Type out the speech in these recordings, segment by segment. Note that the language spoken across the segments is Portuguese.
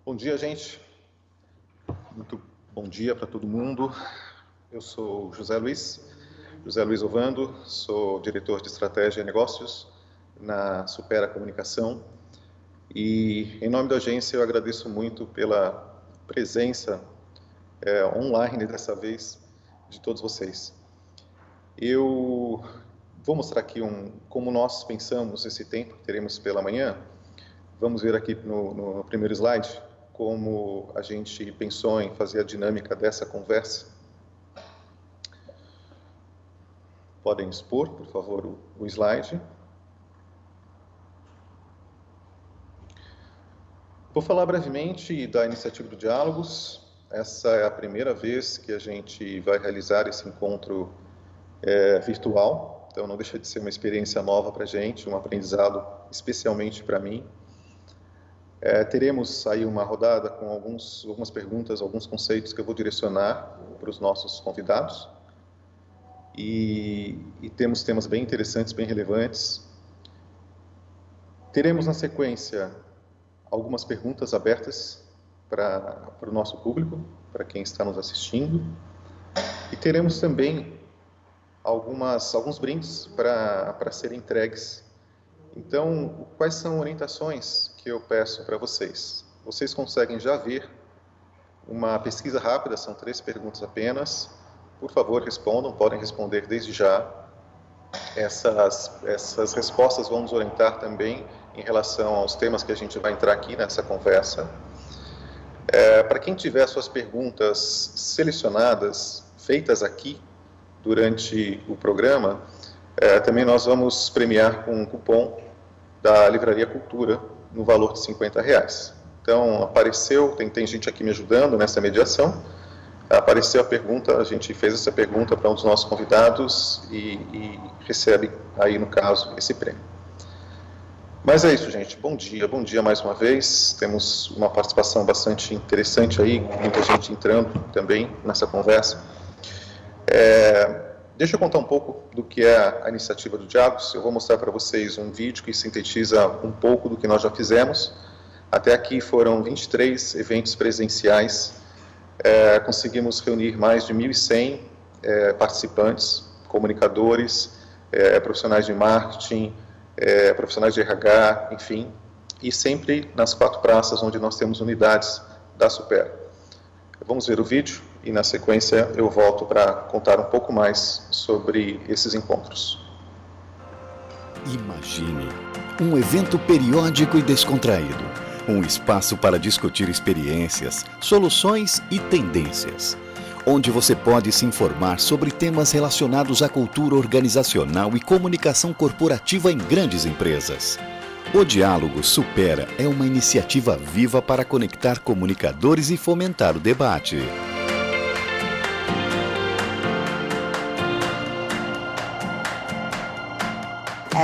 Bom dia, gente. Muito bom dia para todo mundo. Eu sou José Luiz Ovando, sou diretor de Estratégia e Negócios na Supera Comunicação. E, em nome da agência, eu agradeço muito pela presença online, dessa vez, de todos vocês. Eu vou mostrar aqui como nós pensamos esse tempo que teremos pela manhã. Vamos ver aqui no primeiro slide como a gente pensou em fazer a dinâmica dessa conversa. Podem expor, por favor, o slide. Vou falar brevemente da iniciativa do Diálogos. Essa é a primeira vez que a gente vai realizar esse encontro virtual, então não deixa de ser uma experiência nova para a gente, um aprendizado especialmente para mim. Teremos aí uma rodada com algumas perguntas, alguns conceitos que eu vou direcionar para os nossos convidados. E temos temas bem interessantes, bem relevantes. Teremos, na sequência, algumas perguntas abertas para o nosso público, para quem está nos assistindo. E teremos também alguns brindes para serem entregues. Então, quais são orientações que eu peço para vocês? Vocês conseguem já ver uma pesquisa rápida, são 3 perguntas apenas. Por favor, respondam, podem responder desde já. Essas respostas vão nos orientar também em relação aos temas que a gente vai entrar aqui nessa conversa. Para quem tiver suas perguntas selecionadas, feitas aqui durante o programa, também nós vamos premiar com um cupom da Livraria Cultura no valor de R$50. Então, apareceu, tem gente aqui me ajudando nessa mediação, apareceu a pergunta, a gente fez essa pergunta para um dos nossos convidados e recebe aí, no caso, esse prêmio. Mas é isso, gente. Bom dia mais uma vez. Temos uma participação bastante interessante aí, muita gente entrando também nessa conversa. Deixa eu contar um pouco do que é a iniciativa do Diálogos. Eu vou mostrar para vocês um vídeo que sintetiza um pouco do que nós já fizemos. Até aqui foram 23 eventos presenciais. Conseguimos reunir mais de 1.100 participantes, comunicadores, profissionais de marketing, profissionais de RH, enfim, e sempre nas 4 praças onde nós temos unidades da Supera. Vamos ver o vídeo e, na sequência, eu volto para contar um pouco mais sobre esses encontros. Imagine um evento periódico e descontraído, um espaço para discutir experiências, soluções e tendências, onde você pode se informar sobre temas relacionados à cultura organizacional e comunicação corporativa em grandes empresas. O Diálogo Supera é uma iniciativa viva para conectar comunicadores e fomentar o debate.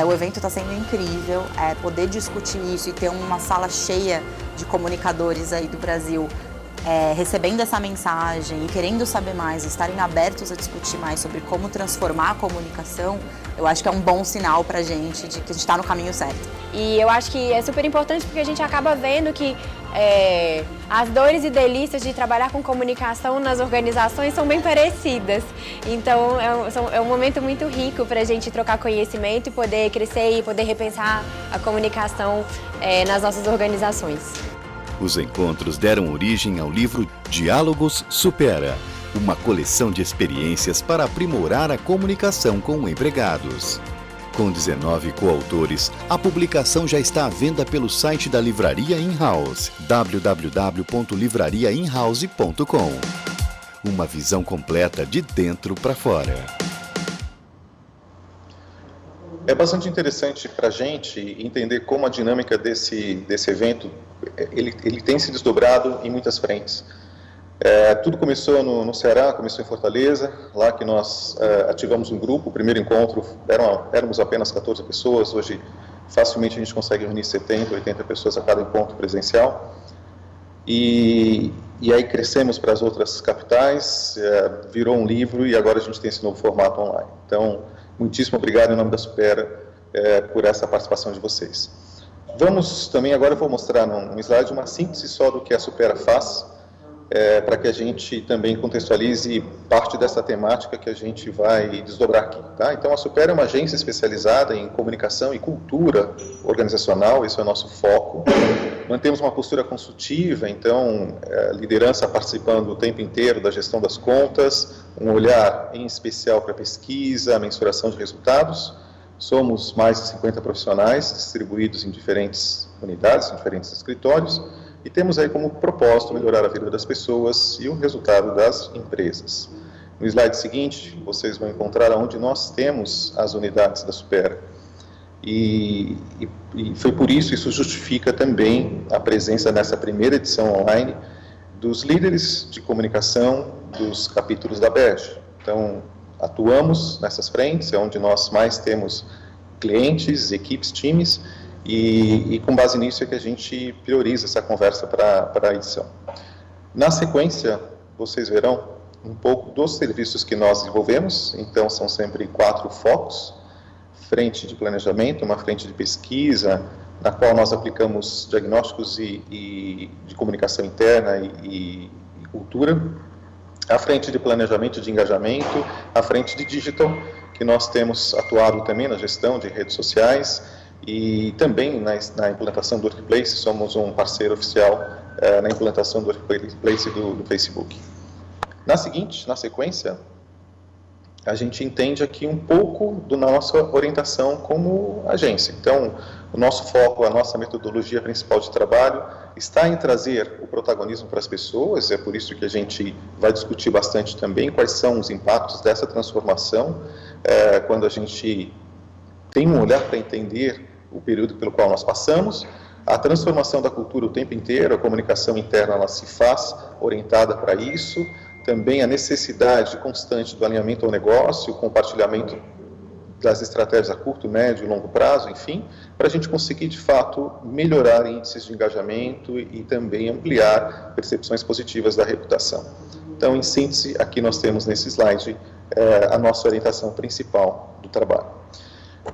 O evento está sendo incrível, poder discutir isso e ter uma sala cheia de comunicadores aí do Brasil recebendo essa mensagem e querendo saber mais, estarem abertos a discutir mais sobre como transformar a comunicação, eu acho que é um bom sinal para a gente de que a gente está no caminho certo. E eu acho que é super importante porque a gente acaba vendo que as dores e delícias de trabalhar com comunicação nas organizações são bem parecidas. Então é um momento muito rico para a gente trocar conhecimento e poder crescer e poder repensar a comunicação nas nossas organizações. Os encontros deram origem ao livro Diálogos Supera, uma coleção de experiências para aprimorar a comunicação com empregados. Com 19 coautores, a publicação já está à venda pelo site da Livraria In-House, www.livrariainhouse.com. Uma visão completa de dentro para fora. É bastante interessante para a gente entender como a dinâmica desse evento ele tem se desdobrado em muitas frentes. Tudo começou no Ceará, começou em Fortaleza, lá que nós ativamos um grupo. O primeiro encontro éramos apenas 14 pessoas, hoje facilmente a gente consegue reunir 70, 80 pessoas a cada encontro presencial. E aí crescemos para as outras capitais, virou um livro e agora a gente tem esse novo formato online. Então, muitíssimo obrigado em nome da Supera por essa participação de vocês. Agora eu vou mostrar num slide uma síntese só do que a Supera faz, para que a gente também contextualize parte dessa temática que a gente vai desdobrar aqui. Tá? Então, a Supera é uma agência especializada em comunicação e cultura organizacional, esse é o nosso foco. Mantemos uma postura consultiva, então, liderança participando o tempo inteiro da gestão das contas, um olhar em especial para pesquisa, mensuração de resultados. Somos mais de 50 profissionais distribuídos em diferentes unidades, em diferentes escritórios, e temos aí como propósito melhorar a vida das pessoas e o resultado das empresas. No slide seguinte, vocês vão encontrar onde nós temos as unidades da Supera. E foi por isso justifica também a presença nessa primeira edição online dos líderes de comunicação dos capítulos da ABERJ. Então, atuamos nessas frentes, é onde nós mais temos clientes, equipes, times, e com base nisso é que a gente prioriza essa conversa para a edição. Na sequência, vocês verão um pouco dos serviços que nós desenvolvemos, então são sempre 4 focos: frente de planejamento, uma frente de pesquisa, na qual nós aplicamos diagnósticos de comunicação interna e cultura, a frente de planejamento e de engajamento, a frente de digital, que nós temos atuado também na gestão de redes sociais, e também na implantação do Workplace, somos um parceiro oficial na implantação do Workplace do Facebook. Na sequência, a gente entende aqui um pouco da nossa orientação como agência. Então, o nosso foco, a nossa metodologia principal de trabalho está em trazer o protagonismo para as pessoas, é por isso que a gente vai discutir bastante também quais são os impactos dessa transformação, quando a gente tem um olhar para entender o período pelo qual nós passamos. A transformação da cultura o tempo inteiro, a comunicação interna ela se faz orientada para isso, também a necessidade constante do alinhamento ao negócio, o compartilhamento das estratégias a curto, médio e longo prazo, enfim, para a gente conseguir, de fato, melhorar índices de engajamento e também ampliar percepções positivas da reputação. Então, em síntese, aqui nós temos nesse slide a nossa orientação principal do trabalho.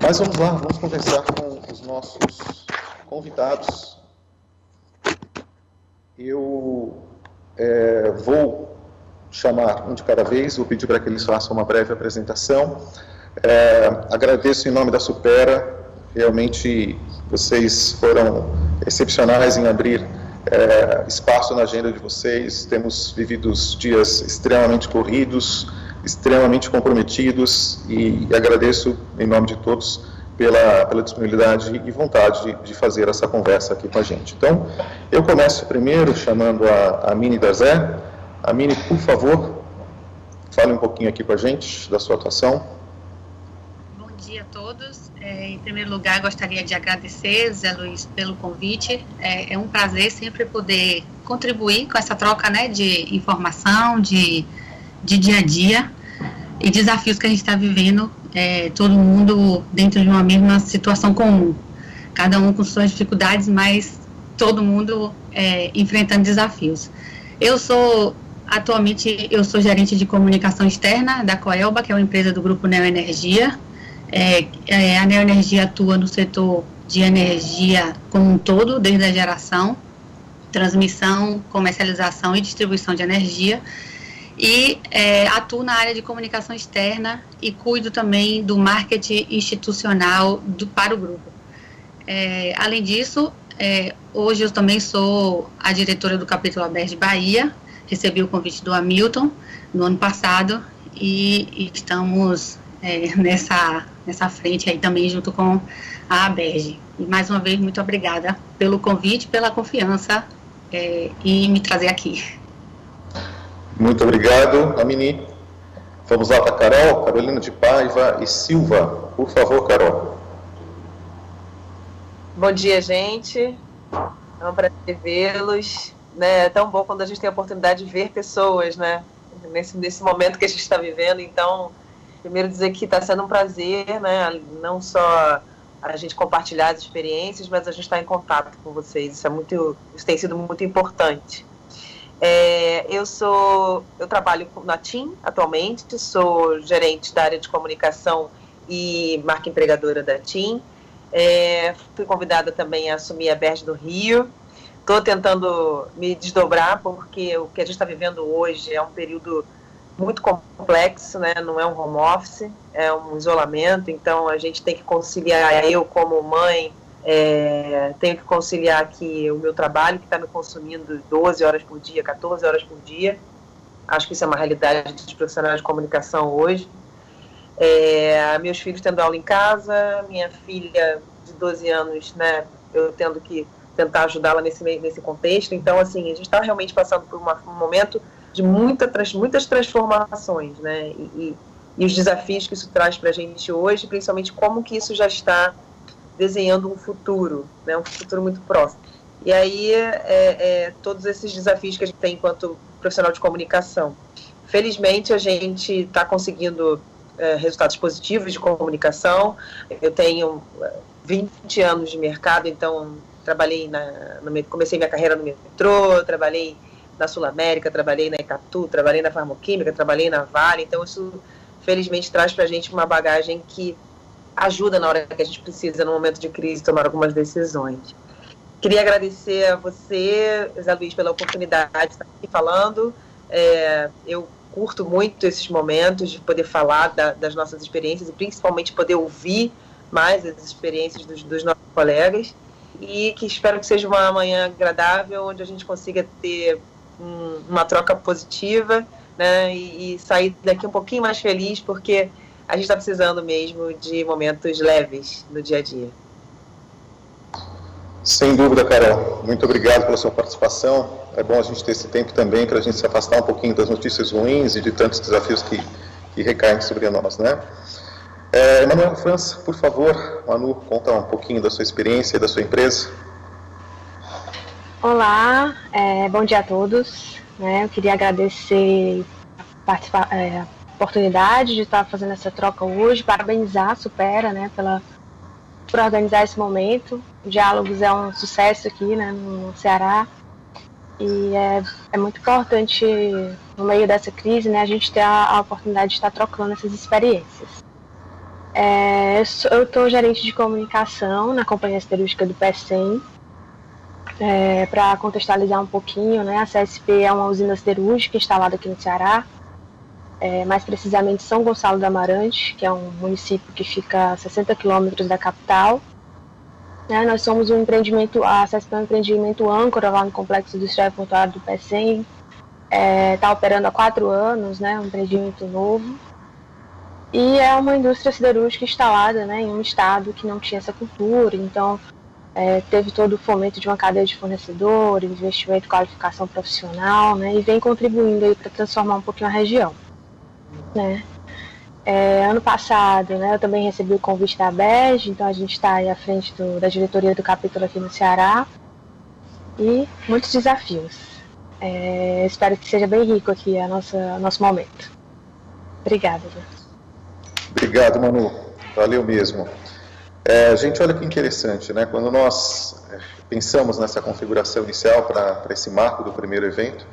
Mas vamos lá, vamos conversar com os nossos convidados. Eu vou chamar um de cada vez, vou pedir para que eles façam uma breve apresentação. Agradeço em nome da Supera, realmente vocês foram excepcionais em abrir espaço na agenda de vocês. Temos vivido dias extremamente corridos, extremamente comprometidos, e agradeço em nome de todos pela disponibilidade e vontade de fazer essa conversa aqui com a gente. Então, eu começo primeiro chamando a Mini Darzé. A Mini, por favor, fale um pouquinho aqui com a gente da sua atuação. Bom dia a todos. Em primeiro lugar, gostaria de agradecer, Zé Luiz, pelo convite. É um prazer sempre poder contribuir com essa troca, né, de informação, de dia a dia e desafios que a gente está vivendo, todo mundo dentro de uma mesma situação comum. Cada um com suas dificuldades, mas todo mundo enfrentando desafios. Atualmente, eu sou gerente de comunicação externa da Coelba, que é uma empresa do grupo Neoenergia. A Neoenergia atua no setor de energia como um todo, desde a geração, transmissão, comercialização e distribuição de energia. E atuo na área de comunicação externa e cuido também do marketing institucional para o grupo. Além disso, hoje eu também sou a diretora do capítulo ABERJ Bahia. Recebi o convite do Hamilton no ano passado e estamos nessa frente aí também junto com a ABERJ. E mais uma vez, muito obrigada pelo convite, pela confiança em me trazer aqui. Muito obrigado, Amini. Vamos lá para a Carolina de Paiva e Silva. Por favor, Carol. Bom dia, gente. É um prazer vê-los. Né? É tão bom quando a gente tem a oportunidade de ver pessoas, né? Nesse momento que a gente está vivendo. Então, primeiro dizer que está sendo um prazer, né? Não só a gente compartilhar as experiências, mas a gente está em contato com vocês. Isso tem sido muito importante. Eu trabalho na TIM atualmente, sou gerente da área de comunicação e marca empregadora da TIM. Fui convidada também a assumir a Berge do Rio. Estou tentando me desdobrar, porque o que a gente está vivendo hoje é um período muito complexo, né? Não é um home office, é um isolamento, então a gente tem que conciliar, eu como mãe, tenho que conciliar aqui o meu trabalho, que está me consumindo 12 horas por dia, 14 horas por dia. Acho que isso é uma realidade dos profissionais de comunicação hoje. Meus filhos tendo aula em casa, minha filha de 12 anos, né, eu tendo que tentar ajudá-la nesse contexto. Então, assim, a gente está realmente passando por um momento de muitas transformações, né, e os desafios que isso traz para a gente hoje, principalmente como que isso já está desenhando um futuro, né, um futuro muito próximo. E aí, todos esses desafios que a gente tem enquanto profissional de comunicação. Felizmente, a gente está conseguindo resultados positivos de comunicação. Eu tenho 20 anos de mercado, então comecei minha carreira no metrô, trabalhei na Sul América, trabalhei na Icatu, trabalhei na Farmoquímica, trabalhei na Vale, então isso felizmente traz para a gente uma bagagem que ajuda na hora que a gente precisa, no momento de crise, tomar algumas decisões. Queria agradecer a você, Zé Luiz, pela oportunidade de estar aqui falando. Eu curto muito esses momentos de poder falar das nossas experiências e principalmente poder ouvir mais as experiências dos nossos colegas, e que espero que seja uma manhã agradável, onde a gente consiga ter uma troca positiva, né, e sair daqui um pouquinho mais feliz, porque a gente está precisando mesmo de momentos leves no dia a dia. Sem dúvida, Carol. Muito obrigado pela sua participação. É bom a gente ter esse tempo também para a gente se afastar um pouquinho das notícias ruins e de tantos desafios que recaem sobre nós, né? Emanuel França, por favor, Manu, conta um pouquinho da sua experiência e da sua empresa. Olá, bom dia a todos. Eu queria agradecer a oportunidade de estar fazendo essa troca hoje, parabenizar a Supera, né, por organizar esse momento. O Diálogos é um sucesso aqui, né, no Ceará, e é muito importante, no meio dessa crise, né, a gente ter a oportunidade de estar trocando essas experiências. Eu estou gerente de comunicação na Companhia Siderúrgica do PECEM. Para contextualizar um pouquinho, né, a CSP é uma usina siderúrgica instalada aqui no Ceará, mais precisamente São Gonçalo do Amarante, que é um município que fica a 60 quilômetros da capital. Nós somos um empreendimento, a CSP é um empreendimento âncora lá no Complexo Industrial e Portuário do PECEM, está operando há 4 anos, né, um empreendimento novo. E é uma indústria siderúrgica instalada, né, em um estado que não tinha essa cultura, então teve todo o fomento de uma cadeia de fornecedores, investimento em qualificação profissional, né, e vem contribuindo para transformar um pouquinho a região, né. Ano passado, né, eu também recebi o convite da Berge, então a gente está aí à frente da diretoria do capítulo aqui no Ceará, e muitos desafios. Espero que seja bem rico aqui nosso momento. Obrigada, gente. Obrigado, Manu. Valeu mesmo. Gente, olha que interessante, né? Quando nós pensamos nessa configuração inicial para esse marco do primeiro evento,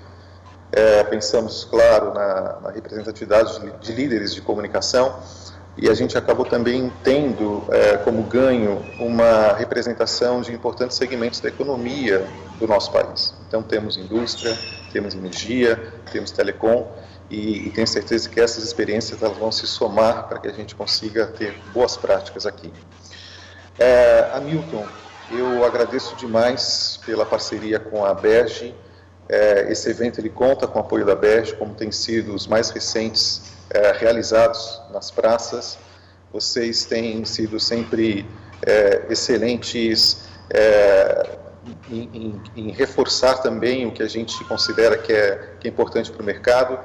pensamos, claro, na representatividade de líderes de comunicação, e a gente acabou também tendo como ganho uma representação de importantes segmentos da economia do nosso país. Então, temos indústria, temos energia, temos telecom, e tenho certeza que essas experiências elas vão se somar para que a gente consiga ter boas práticas aqui. Hamilton, eu agradeço demais pela parceria com a Berge. Esse evento ele conta com o apoio da Berge, como tem sido os mais recentes realizados nas praças. Vocês têm sido sempre excelentes em reforçar também o que a gente considera que é importante para o mercado.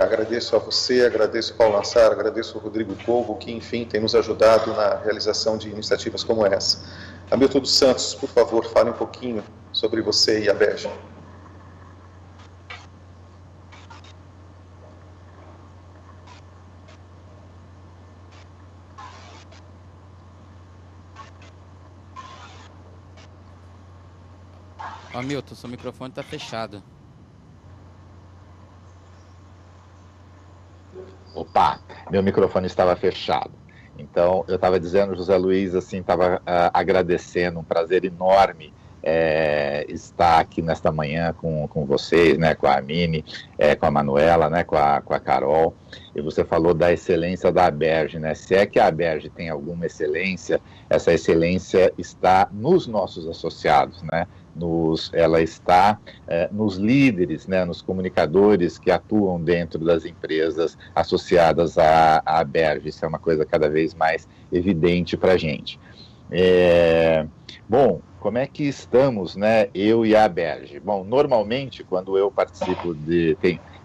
Agradeço a você, agradeço ao Paulo Nassar, agradeço ao Rodrigo Povo, que, enfim, tem nos ajudado na realização de iniciativas como essa. Hamilton dos Santos, por favor, fale um pouquinho sobre você e a Berge. Hamilton, seu microfone está fechado. Opa, meu microfone estava fechado. Então, eu estava dizendo, José Luiz, assim, estava agradecendo, um prazer enorme estar aqui nesta manhã com vocês, né, com a Amine, com a Manuela, né, com a Carol. E você falou da excelência da Aberge, né? Se é que a Aberge tem alguma excelência, essa excelência está nos nossos associados, né? Ela está nos líderes, né, nos comunicadores que atuam dentro das empresas associadas à Aberge. Isso é uma coisa cada vez mais evidente para a gente. Bom, como é que estamos, né, eu e a Aberge? Bom, normalmente, quando eu participo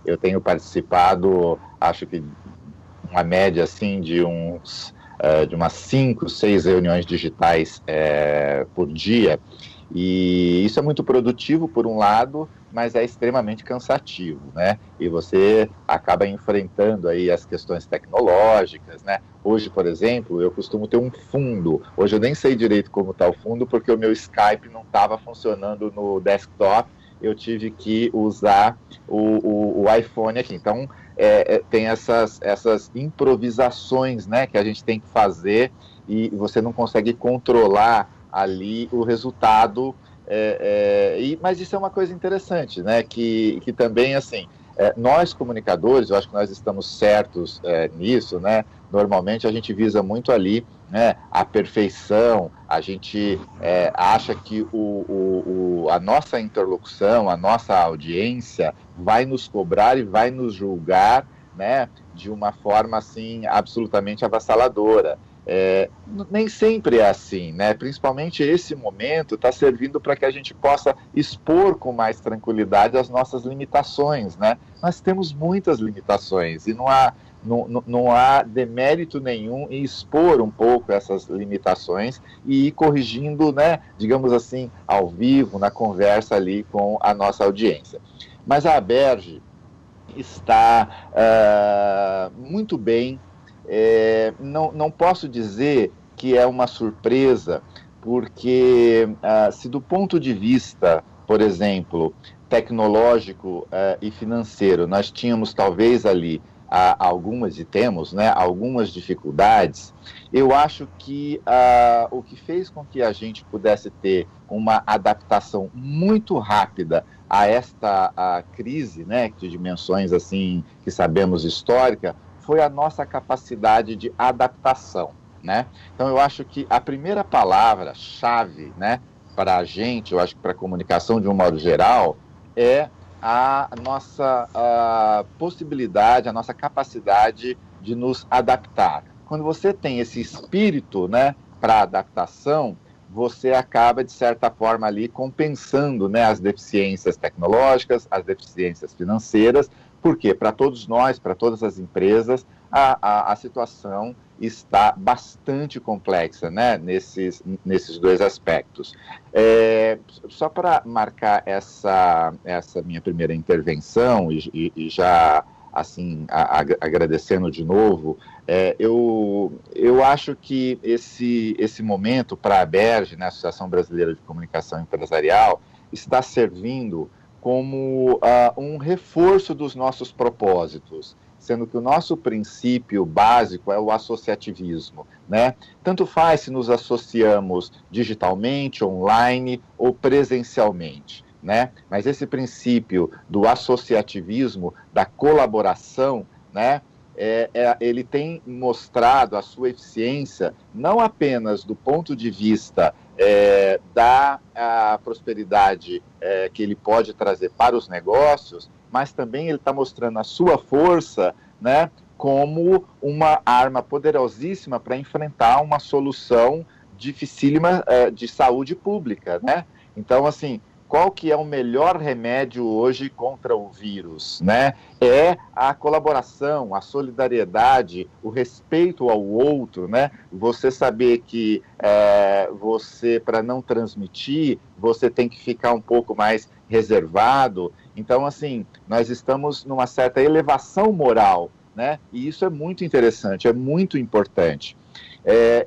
eu tenho participado, acho que uma média, assim, de umas 5, 6 reuniões digitais por dia, e isso é muito produtivo, por um lado, mas é extremamente cansativo, né? E você acaba enfrentando aí as questões tecnológicas, né? Hoje, por exemplo, eu costumo ter um fundo. Hoje eu nem sei direito como está o fundo, porque o meu Skype não estava funcionando no desktop. Eu tive que usar o iPhone aqui. Então, tem essas improvisações, né, que a gente tem que fazer e você não consegue controlar ali o resultado, mas isso é uma coisa interessante, né, que também, assim, nós comunicadores, eu acho que nós estamos certos nisso, né, normalmente a gente visa muito ali, né, a perfeição, a gente acha que a nossa interlocução, a nossa audiência vai nos cobrar e vai nos julgar, né, de uma forma, assim, absolutamente avassaladora. Nem sempre é assim, né? Principalmente esse momento está servindo para que a gente possa expor com mais tranquilidade as nossas limitações, né? Nós temos muitas limitações e não há demérito nenhum em expor um pouco essas limitações e ir corrigindo, né, digamos assim, ao vivo, na conversa ali com a nossa audiência. Mas a Aberge está muito bem. Não posso dizer que é uma surpresa, porque se do ponto de vista, por exemplo, tecnológico e financeiro, nós tínhamos talvez ali algumas, e temos, né, algumas dificuldades, eu acho que o que fez com que a gente pudesse ter uma adaptação muito rápida a esta crise, né, de dimensões assim que sabemos histórica, foi a nossa capacidade de adaptação, né? Então, eu acho que a primeira palavra-chave, né, para a gente, eu acho que para a comunicação de um modo geral, é a nossa possibilidade, a nossa capacidade de nos adaptar. Quando você tem esse espírito, né, para adaptação, você acaba, de certa forma, ali compensando, né, as deficiências tecnológicas, as deficiências financeiras, porque para todos nós, para todas as empresas, a situação está bastante complexa, né, nesses dois aspectos. Só para marcar essa minha primeira intervenção e já assim agradecendo de novo, eu acho que esse momento para a Aberge, né, Associação Brasileira de Comunicação Empresarial, está servindo como um reforço dos nossos propósitos, sendo que o nosso princípio básico é o associativismo, né? Tanto faz se nos associamos digitalmente, online ou presencialmente, né? Mas esse princípio do associativismo, da colaboração, né, ele tem mostrado a sua eficiência não apenas do ponto de vista da prosperidade que ele pode trazer para os negócios, mas também ele está mostrando a sua força, né, como uma arma poderosíssima para enfrentar uma solução dificílima de saúde pública, né? Então, assim, qual que é o melhor remédio hoje contra o vírus, né? É a colaboração, a solidariedade, o respeito ao outro, né? Você saber que você, para não transmitir, você tem que ficar um pouco mais reservado. Então, assim, nós estamos numa certa elevação moral, né? E isso é muito interessante, é muito importante.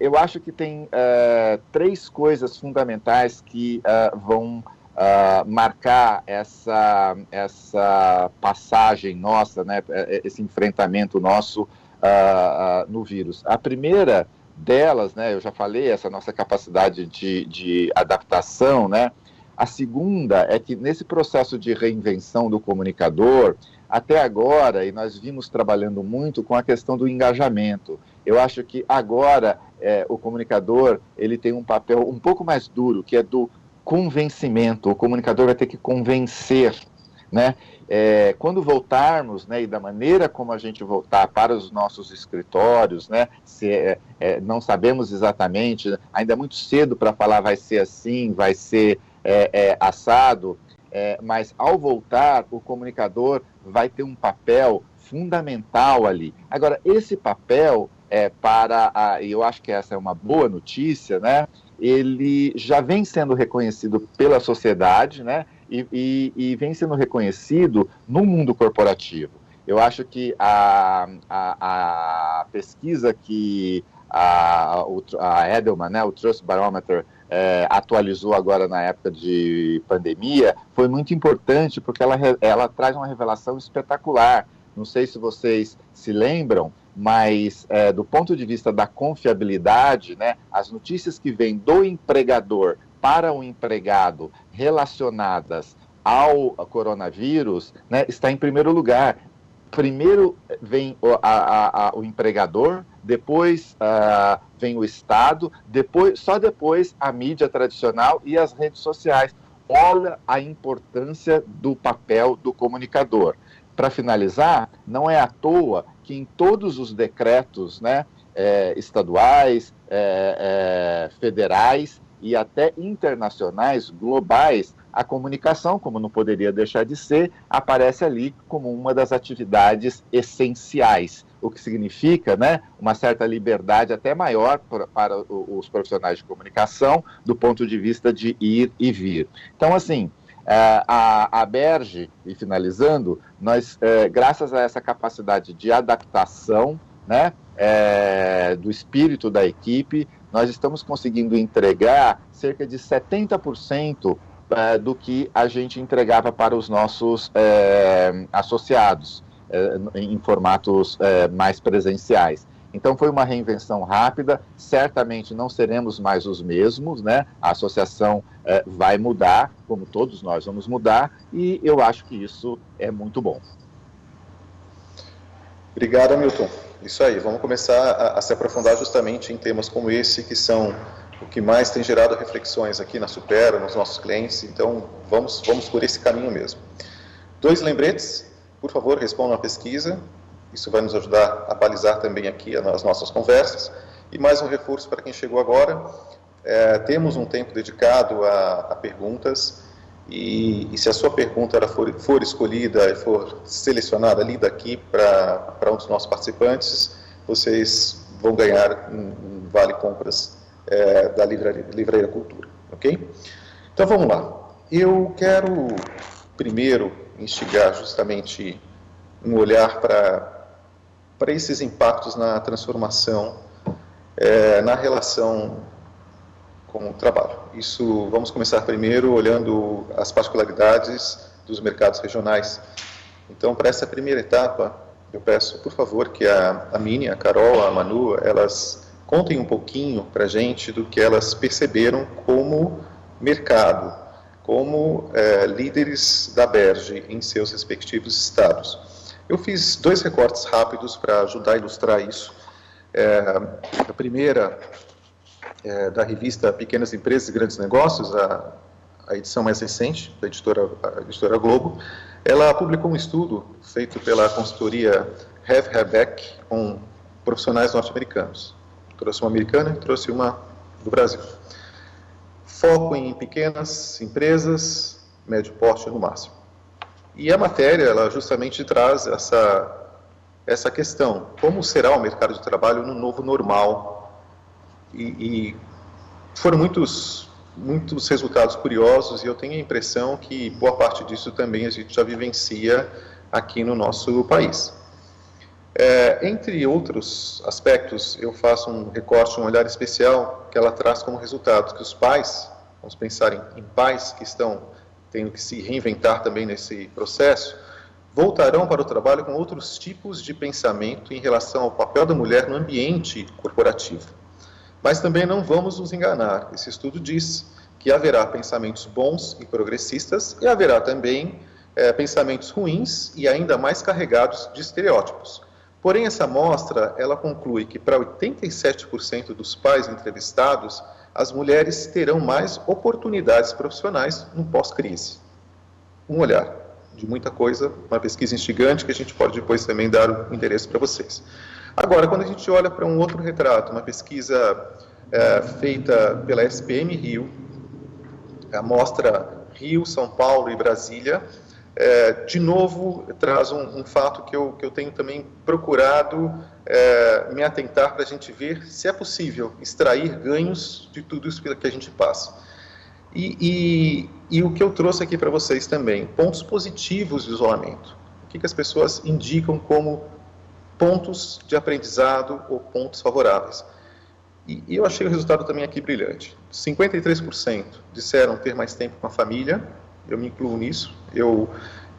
Eu acho que tem 3 coisas fundamentais que vão marcar essa passagem nossa, né, esse enfrentamento nosso no vírus. A primeira delas, né, eu já falei, essa nossa capacidade de adaptação, né? A segunda é que nesse processo de reinvenção do comunicador, até agora, e nós vimos trabalhando muito com a questão do engajamento. Eu acho que agora o comunicador ele tem um papel um pouco mais duro, que é do convencimento. O comunicador vai ter que convencer, né? Quando voltarmos, né, e da maneira como a gente voltar para os nossos escritórios, né, não sabemos exatamente, ainda é muito cedo para falar vai ser assim, vai ser assado, mas ao voltar, o comunicador vai ter um papel fundamental ali. Agora, esse papel e eu acho que essa é uma boa notícia, né, ele já vem sendo reconhecido pela sociedade, né, e vem sendo reconhecido no mundo corporativo. Eu acho que a pesquisa que a Edelman, né, o Trust Barometer, atualizou agora na época de pandemia, foi muito importante porque ela traz uma revelação espetacular. Não sei se vocês se lembram, mas do ponto de vista da confiabilidade, né, as notícias que vêm do empregador para o empregado relacionadas ao coronavírus, né, está em primeiro lugar. Primeiro vem o empregador, depois vem o Estado, só depois a mídia tradicional e as redes sociais. Olha a importância do papel do comunicador. Para finalizar, não é à toa que em todos os decretos, né, estaduais, federais e até internacionais, globais, a comunicação, como não poderia deixar de ser, aparece ali como uma das atividades essenciais, o que significa, né, uma certa liberdade até maior para os profissionais de comunicação, do ponto de vista de ir e vir. Então, assim, a Aberge, e finalizando, nós, graças a essa capacidade de adaptação, né, do espírito da equipe, nós estamos conseguindo entregar cerca de 70% do que a gente entregava para os nossos associados em formatos mais presenciais. Então foi uma reinvenção rápida, certamente não seremos mais os mesmos, né? A associação vai mudar, como todos nós vamos mudar, e eu acho que isso é muito bom. Obrigado, Hamilton. Isso aí, vamos começar a se aprofundar justamente em temas como esse, que são o que mais tem gerado reflexões aqui na Supera, nos nossos clientes, então vamos por esse caminho mesmo. 2 lembretes, por favor, respondam à pesquisa, isso vai nos ajudar a balizar também aqui as nossas conversas, e mais um reforço para quem chegou agora, temos um tempo dedicado a perguntas, e se a sua pergunta for escolhida e for selecionada ali daqui para um dos nossos participantes, vocês vão ganhar um vale compras da Livraria Cultura, ok? Então vamos lá. Eu quero primeiro instigar justamente um olhar para esses impactos na transformação, na relação com o trabalho. Isso, vamos começar primeiro olhando as particularidades dos mercados regionais. Então, para essa primeira etapa, eu peço, por favor, que a Mini, a Carol, a Manu, elas contem um pouquinho para a gente do que elas perceberam como mercado, como líderes da Aberge em seus respectivos estados. Eu fiz 2 recortes rápidos para ajudar a ilustrar isso. A primeira da revista Pequenas Empresas e Grandes Negócios, a edição mais recente, da editora Globo. Ela publicou um estudo feito pela consultoria Have Herbeck com profissionais norte-americanos. Trouxe uma americana e trouxe uma do Brasil. Foco em pequenas empresas, médio porte no máximo. E a matéria, ela justamente traz essa questão, como será o mercado de trabalho no novo normal? E foram muitos resultados curiosos, e eu tenho a impressão que boa parte disso também a gente já vivencia aqui no nosso país. Entre outros aspectos, eu faço um recorte, um olhar especial, que ela traz como resultado que os pais, vamos pensar em pais que estão tendo que se reinventar também nesse processo, voltarão para o trabalho com outros tipos de pensamento em relação ao papel da mulher no ambiente corporativo. Mas também não vamos nos enganar. Esse estudo diz que haverá pensamentos bons e progressistas e haverá também pensamentos ruins e ainda mais carregados de estereótipos. Porém, essa amostra, ela conclui que para 87% dos pais entrevistados, as mulheres terão mais oportunidades profissionais no pós-crise. Um olhar de muita coisa, uma pesquisa instigante que a gente pode depois também dar o endereço para vocês. Agora, quando a gente olha para um outro retrato, uma pesquisa feita pela SPM Rio, a amostra Rio, São Paulo e Brasília, de novo traz um fato que eu tenho também procurado me atentar para a gente ver se é possível extrair ganhos de tudo isso que a gente passa. E o que eu trouxe aqui para vocês também, pontos positivos do isolamento. O que as pessoas indicam como pontos de aprendizado ou pontos favoráveis. E eu achei o resultado também aqui brilhante. 53% disseram ter mais tempo com a família, eu me incluo nisso. Eu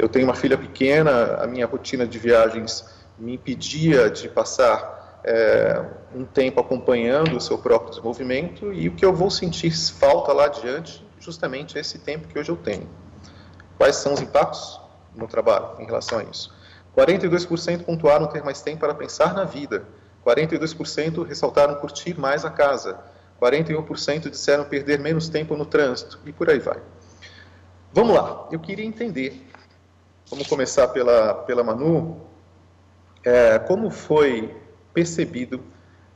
tenho uma filha pequena, a minha rotina de viagens me impedia de passar um tempo acompanhando o seu próprio desenvolvimento, e o que eu vou sentir falta lá adiante, justamente é esse tempo que hoje eu tenho. Quais são os impactos no trabalho em relação a isso? 42% pontuaram ter mais tempo para pensar na vida, 42% ressaltaram curtir mais a casa, 41% disseram perder menos tempo no trânsito, e por aí vai. Vamos lá, eu queria entender, vamos começar pela Manu, como foi percebido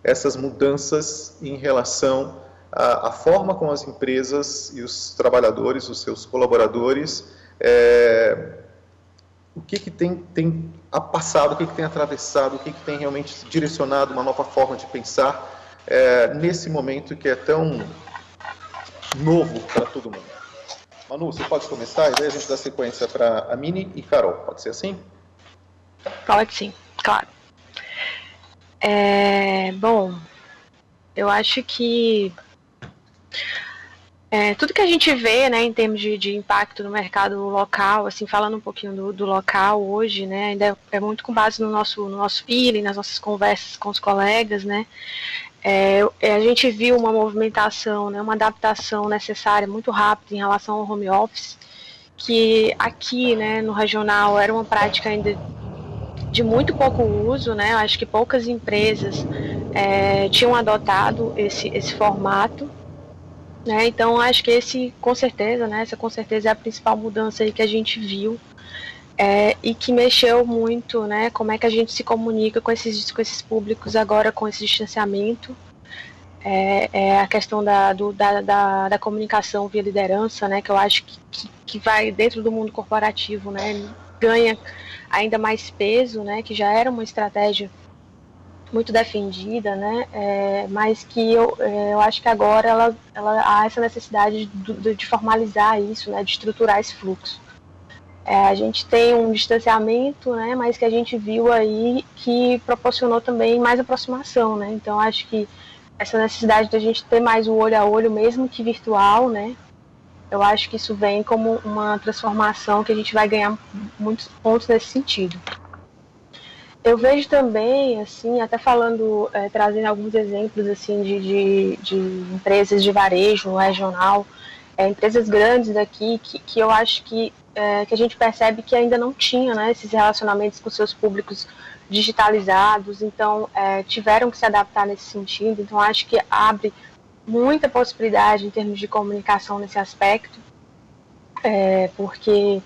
essas mudanças em relação à forma como as empresas e os trabalhadores, os seus colaboradores, o que tem passado, o que tem atravessado, o que tem realmente direcionado uma nova forma de pensar nesse momento que é tão novo para todo mundo. Manu, você pode começar e daí a gente dá sequência para a Mini e Carol, pode ser assim? Pode sim, claro. Bom, eu acho que tudo que a gente vê, né, em termos de impacto no mercado local, assim, falando um pouquinho do local hoje, né, ainda é muito com base no nosso feeling, nas nossas conversas com os colegas, né, a gente viu uma movimentação, né, uma adaptação necessária muito rápida em relação ao home office, que aqui, né, no regional era uma prática ainda de muito pouco uso, né, eu acho que poucas empresas tinham adotado esse formato, né, então acho que com certeza, né, essa com certeza é a principal mudança aí que a gente viu, e que mexeu muito, né, como é que a gente se comunica com esses públicos agora com esse distanciamento, a questão da comunicação via liderança, né, que eu acho que vai dentro do mundo corporativo, né, ganha ainda mais peso, né, que já era uma estratégia muito defendida, né, mas que eu acho que agora ela há essa necessidade de formalizar isso, né, de estruturar esse fluxo. A gente tem um distanciamento, né, mas que a gente viu aí que proporcionou também mais aproximação, né, então acho que essa necessidade de a gente ter mais o olho a olho, mesmo que virtual, né, eu acho que isso vem como uma transformação que a gente vai ganhar muitos pontos nesse sentido. Eu vejo também, assim, até falando, trazendo alguns exemplos assim de empresas de varejo no regional, empresas grandes daqui, que eu acho que a gente percebe que ainda não tinha, né, esses relacionamentos com seus públicos digitalizados, então tiveram que se adaptar nesse sentido, então acho que abre muita possibilidade em termos de comunicação nesse aspecto, porque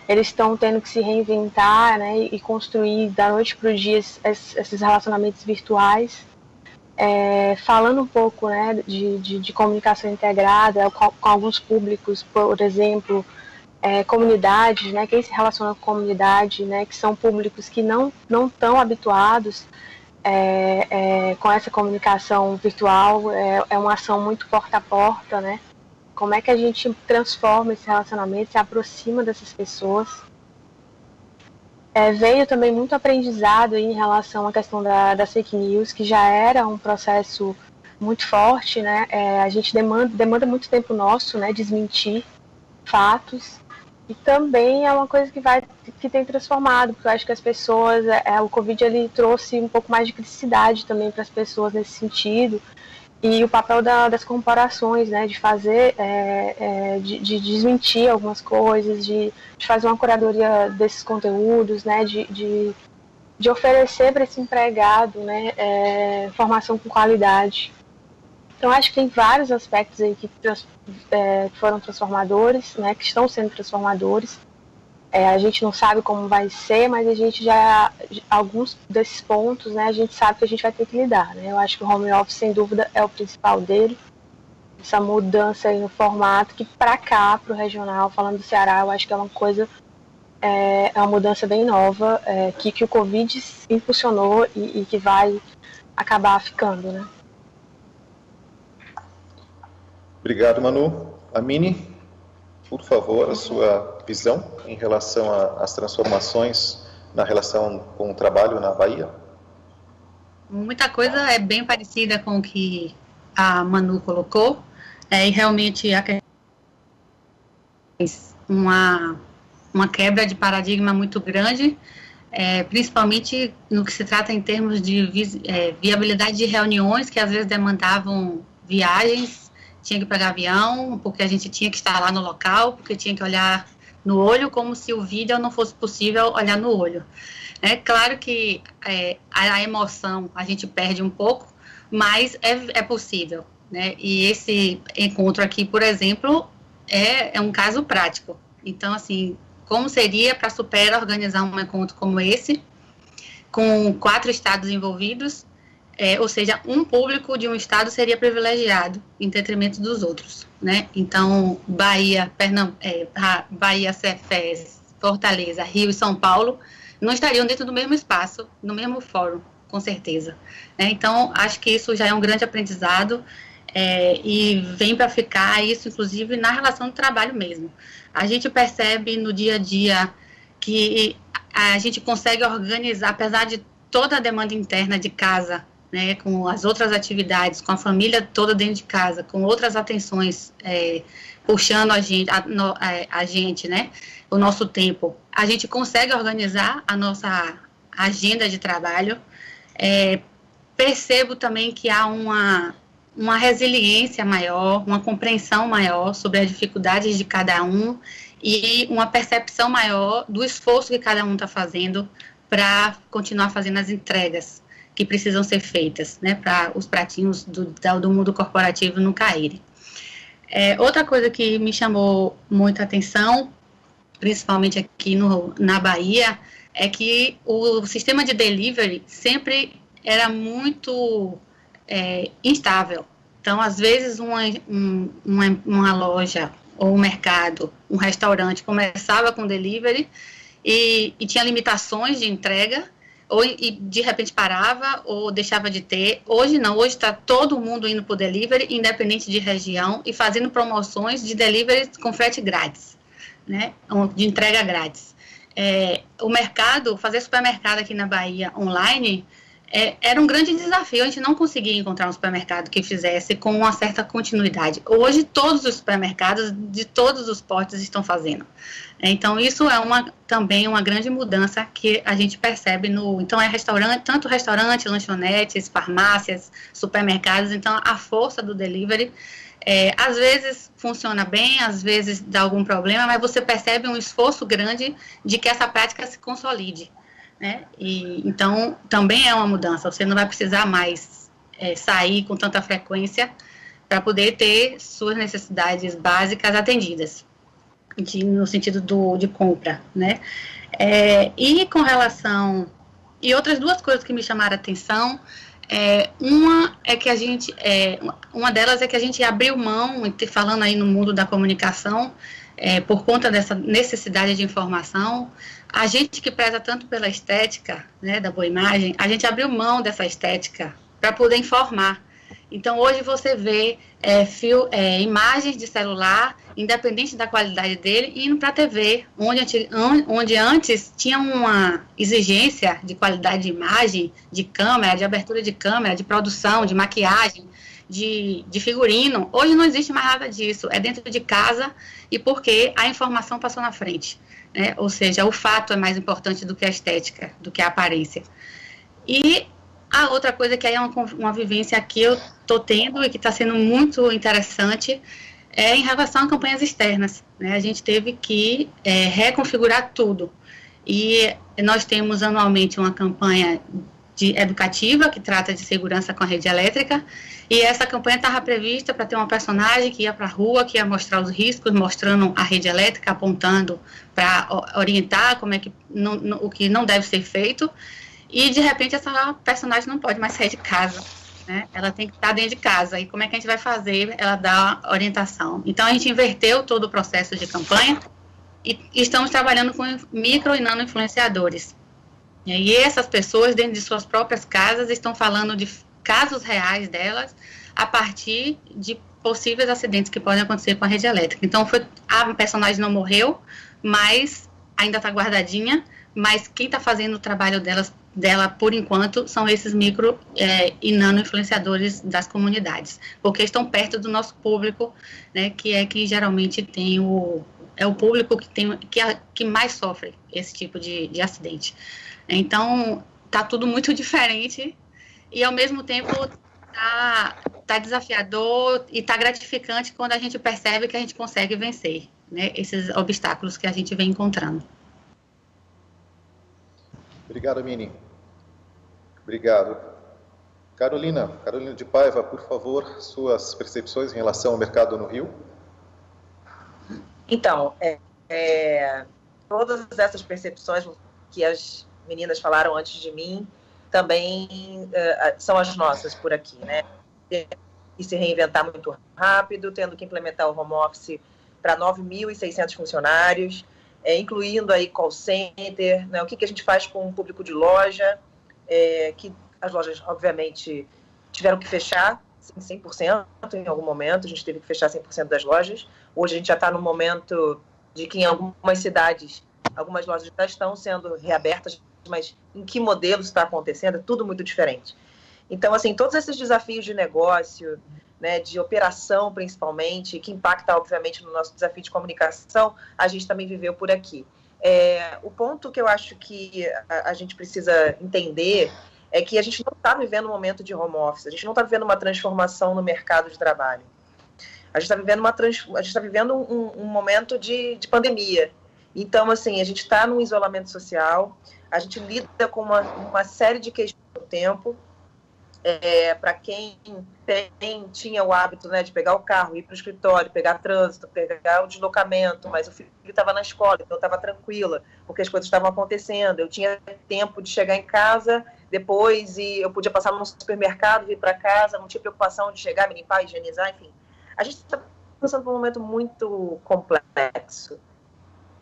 eles estão tendo que se reinventar, né, e construir da noite para o dia esses relacionamentos virtuais, falando um pouco, né, de comunicação integrada com alguns públicos, por exemplo, comunidades, né, quem se relaciona com comunidade, né, que são públicos que não estão habituados com essa comunicação virtual, é uma ação muito porta a porta, né? Como é que a gente transforma esse relacionamento, se aproxima dessas pessoas. Veio também muito aprendizado em relação à questão das fake news, que já era um processo muito forte, né? A gente demanda muito tempo nosso, né, desmentir fatos. E também é uma coisa que tem transformado, porque eu acho que as pessoas, o Covid ele trouxe um pouco mais de criticidade também para as pessoas nesse sentido, E o papel das corporações, né, de fazer, de desmentir algumas coisas, de fazer uma curadoria desses conteúdos, né, de oferecer para esse empregado, né, formação com qualidade. Então, acho que tem vários aspectos aí que foram transformadores, né, que estão sendo transformadores. A gente não sabe como vai ser, mas a gente alguns desses pontos, né, a gente sabe que a gente vai ter que lidar, né? Eu acho que o home office, sem dúvida, é o principal dele. Essa mudança aí no formato, que para cá, para o regional, falando do Ceará, eu acho que é uma coisa, é uma mudança bem nova, que o Covid impulsionou e que vai acabar ficando, né? Obrigado, Manu. Amine, por favor, a sua visão em relação às transformações na relação com o trabalho na Bahia? Muita coisa é bem parecida com o que a Manu colocou, e realmente uma quebra de paradigma muito grande, principalmente no que se trata em termos de viabilidade de reuniões que às vezes demandavam viagens, tinha que pegar avião, porque a gente tinha que estar lá no local, porque tinha que olhar no olho, como se o vídeo não fosse possível olhar no olho. É claro que a emoção a gente perde um pouco, mas é possível, né? E esse encontro aqui, por exemplo, é um caso prático. Então, assim, como seria para a Supera organizar um encontro como esse, com 4 estados envolvidos, ou seja, um público de um estado seria privilegiado em detrimento dos outros, né? Então, Bahia, Bahia, Cefés, Fortaleza, Rio e São Paulo não estariam dentro do mesmo espaço, no mesmo fórum, com certeza. Então, acho que isso já é um grande aprendizado e vem para ficar isso, inclusive, na relação do trabalho mesmo. A gente percebe no dia a dia que a gente consegue organizar, apesar de toda a demanda interna de casa, né, com as outras atividades, com a família toda dentro de casa, com outras atenções puxando a gente, né, o nosso tempo, a gente consegue organizar a nossa agenda de trabalho. Percebo também que há uma resiliência maior, uma compreensão maior sobre as dificuldades de cada um e uma percepção maior do esforço que cada um está fazendo para continuar fazendo as entregas que precisam ser feitas, né, para os pratinhos do mundo corporativo não caírem. Outra coisa que me chamou muita atenção, principalmente aqui na Bahia, é que o sistema de delivery sempre era muito instável. Então, às vezes, uma loja ou um mercado, um restaurante começava com delivery e tinha limitações de entrega, e de repente parava ou deixava de ter. Hoje não, hoje está todo mundo indo para o delivery, independente de região, e fazendo promoções de delivery com frete grátis, né, de entrega grátis. O mercado, fazer supermercado aqui na Bahia online, era um grande desafio. A gente não conseguia encontrar um supermercado que fizesse com uma certa continuidade. Hoje, todos os supermercados de todos os portes estão fazendo. Então, isso é também uma grande mudança que a gente percebe então, tanto restaurante, lanchonetes, farmácias, supermercados. Então, a força do delivery, às vezes funciona bem, às vezes dá algum problema, mas você percebe um esforço grande de que essa prática se consolide, né? Então, também é uma mudança. Você não vai precisar mais sair com tanta frequência para poder ter suas necessidades básicas atendidas, no sentido de compra, né? E com relação... E outras duas coisas que me chamaram a atenção, uma delas é que a gente abriu mão, falando aí no mundo da comunicação, por conta dessa necessidade de informação. A gente que preza tanto pela estética, né, da boa imagem, a gente abriu mão dessa estética para poder informar. Então, hoje você vê imagens de celular, independente da qualidade dele, indo para a TV, onde antes tinha uma exigência de qualidade de imagem, de câmera, de abertura de câmera, de produção, de maquiagem, de figurino. Hoje não existe mais nada disso, é dentro de casa, e porque a informação passou na frente, né? Ou seja, o fato é mais importante do que a estética, do que a aparência. E A outra coisa que aí é uma vivência que eu estou tendo e que está sendo muito interessante é em relação a campanhas externas, né? A gente teve que reconfigurar tudo. E nós temos anualmente uma campanha educativa que trata de segurança com a rede elétrica, e essa campanha estava prevista para ter uma personagem que ia para a rua, que ia mostrar os riscos, mostrando a rede elétrica, apontando para orientar como é que o que não deve ser feito, e de repente essa personagem não pode mais sair de casa, né? Ela tem que estar dentro de casa, e como é que a gente vai fazer ela dar orientação? Então a gente inverteu todo o processo de campanha e estamos trabalhando com micro e nano influenciadores. E essas pessoas, dentro de suas próprias casas, estão falando de casos reais delas a partir de possíveis acidentes que podem acontecer com a rede elétrica. Então, a personagem não morreu, mas ainda está guardadinha, mas quem está fazendo o trabalho dela, por enquanto, são esses micro e nano influenciadores das comunidades, porque estão perto do nosso público, né, que geralmente tem o público que mais sofre esse tipo de acidente. Então, tá tudo muito diferente e, ao mesmo tempo, tá desafiador e tá gratificante quando a gente percebe que a gente consegue vencer, né, esses obstáculos que a gente vem encontrando. Obrigado, Mini. Obrigado. Carolina de Paiva, por favor, suas percepções em relação ao mercado no Rio. Então, todas essas percepções que as meninas falaram antes de mim também são as nossas por aqui, né? E se reinventar muito rápido, tendo que implementar o home office para 9.600 funcionários, incluindo aí call center, né? O que a gente faz com o público de loja, que as lojas, obviamente, tiveram que fechar 100% em algum momento, a gente teve que fechar 100% das lojas. Hoje a gente já está no momento de que em algumas cidades, algumas lojas já estão sendo reabertas, mas em que modelo está acontecendo? É tudo muito diferente. Então, assim, todos esses desafios de negócio, né, de operação principalmente, que impacta, obviamente, no nosso desafio de comunicação, a gente também viveu por aqui. O ponto que eu acho que a gente precisa entender é que a gente não está vivendo um momento de home office, a gente não está vivendo uma transformação no mercado de trabalho. A gente está vivendo um momento de pandemia. Então, assim, a gente está num isolamento social, a gente lida com uma série de questões do tempo. Para quem tinha o hábito, né, de pegar o carro, ir para o escritório, pegar trânsito, pegar o deslocamento, mas o filho estava na escola, então eu estava tranquila, porque as coisas estavam acontecendo. Eu tinha tempo de chegar em casa depois e eu podia passar no supermercado, vir para casa, não tinha preocupação de chegar, me limpar, higienizar, enfim. A gente está passando por um momento muito complexo,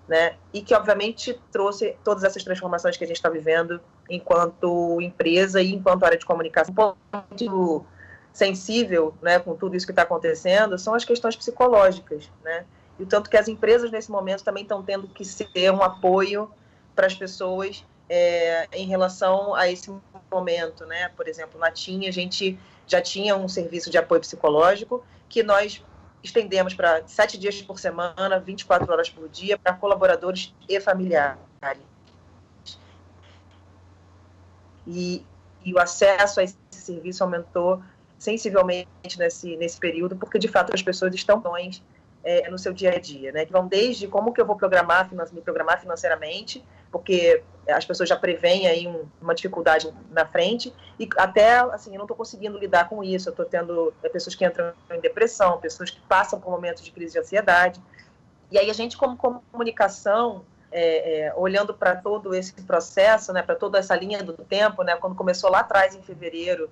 né? E que, obviamente, trouxe todas essas transformações que a gente está vivendo enquanto empresa e enquanto área de comunicação. Um ponto sensível, né, com tudo isso que está acontecendo são as questões psicológicas, né? E o tanto que as empresas, nesse momento, também estão tendo que ser um apoio para as pessoas em relação a esse momento, né? Por exemplo, na TIM, a gente já tinha um serviço de apoio psicológico que nós estendemos para 7 dias por semana, 24 horas por dia, para colaboradores e familiares. E o acesso a esse serviço aumentou sensivelmente nesse período, porque, de fato, as pessoas estão no seu dia a dia, né? Que vão desde como que eu vou me programar financeiramente, porque as pessoas já preveem aí uma dificuldade na frente, e até, assim, eu não estou conseguindo lidar com isso, eu estou tendo pessoas que entram em depressão, pessoas que passam por momentos de crise de ansiedade, e aí a gente, como comunicação, olhando para todo esse processo, né, para toda essa linha do tempo, né, quando começou lá atrás, em fevereiro,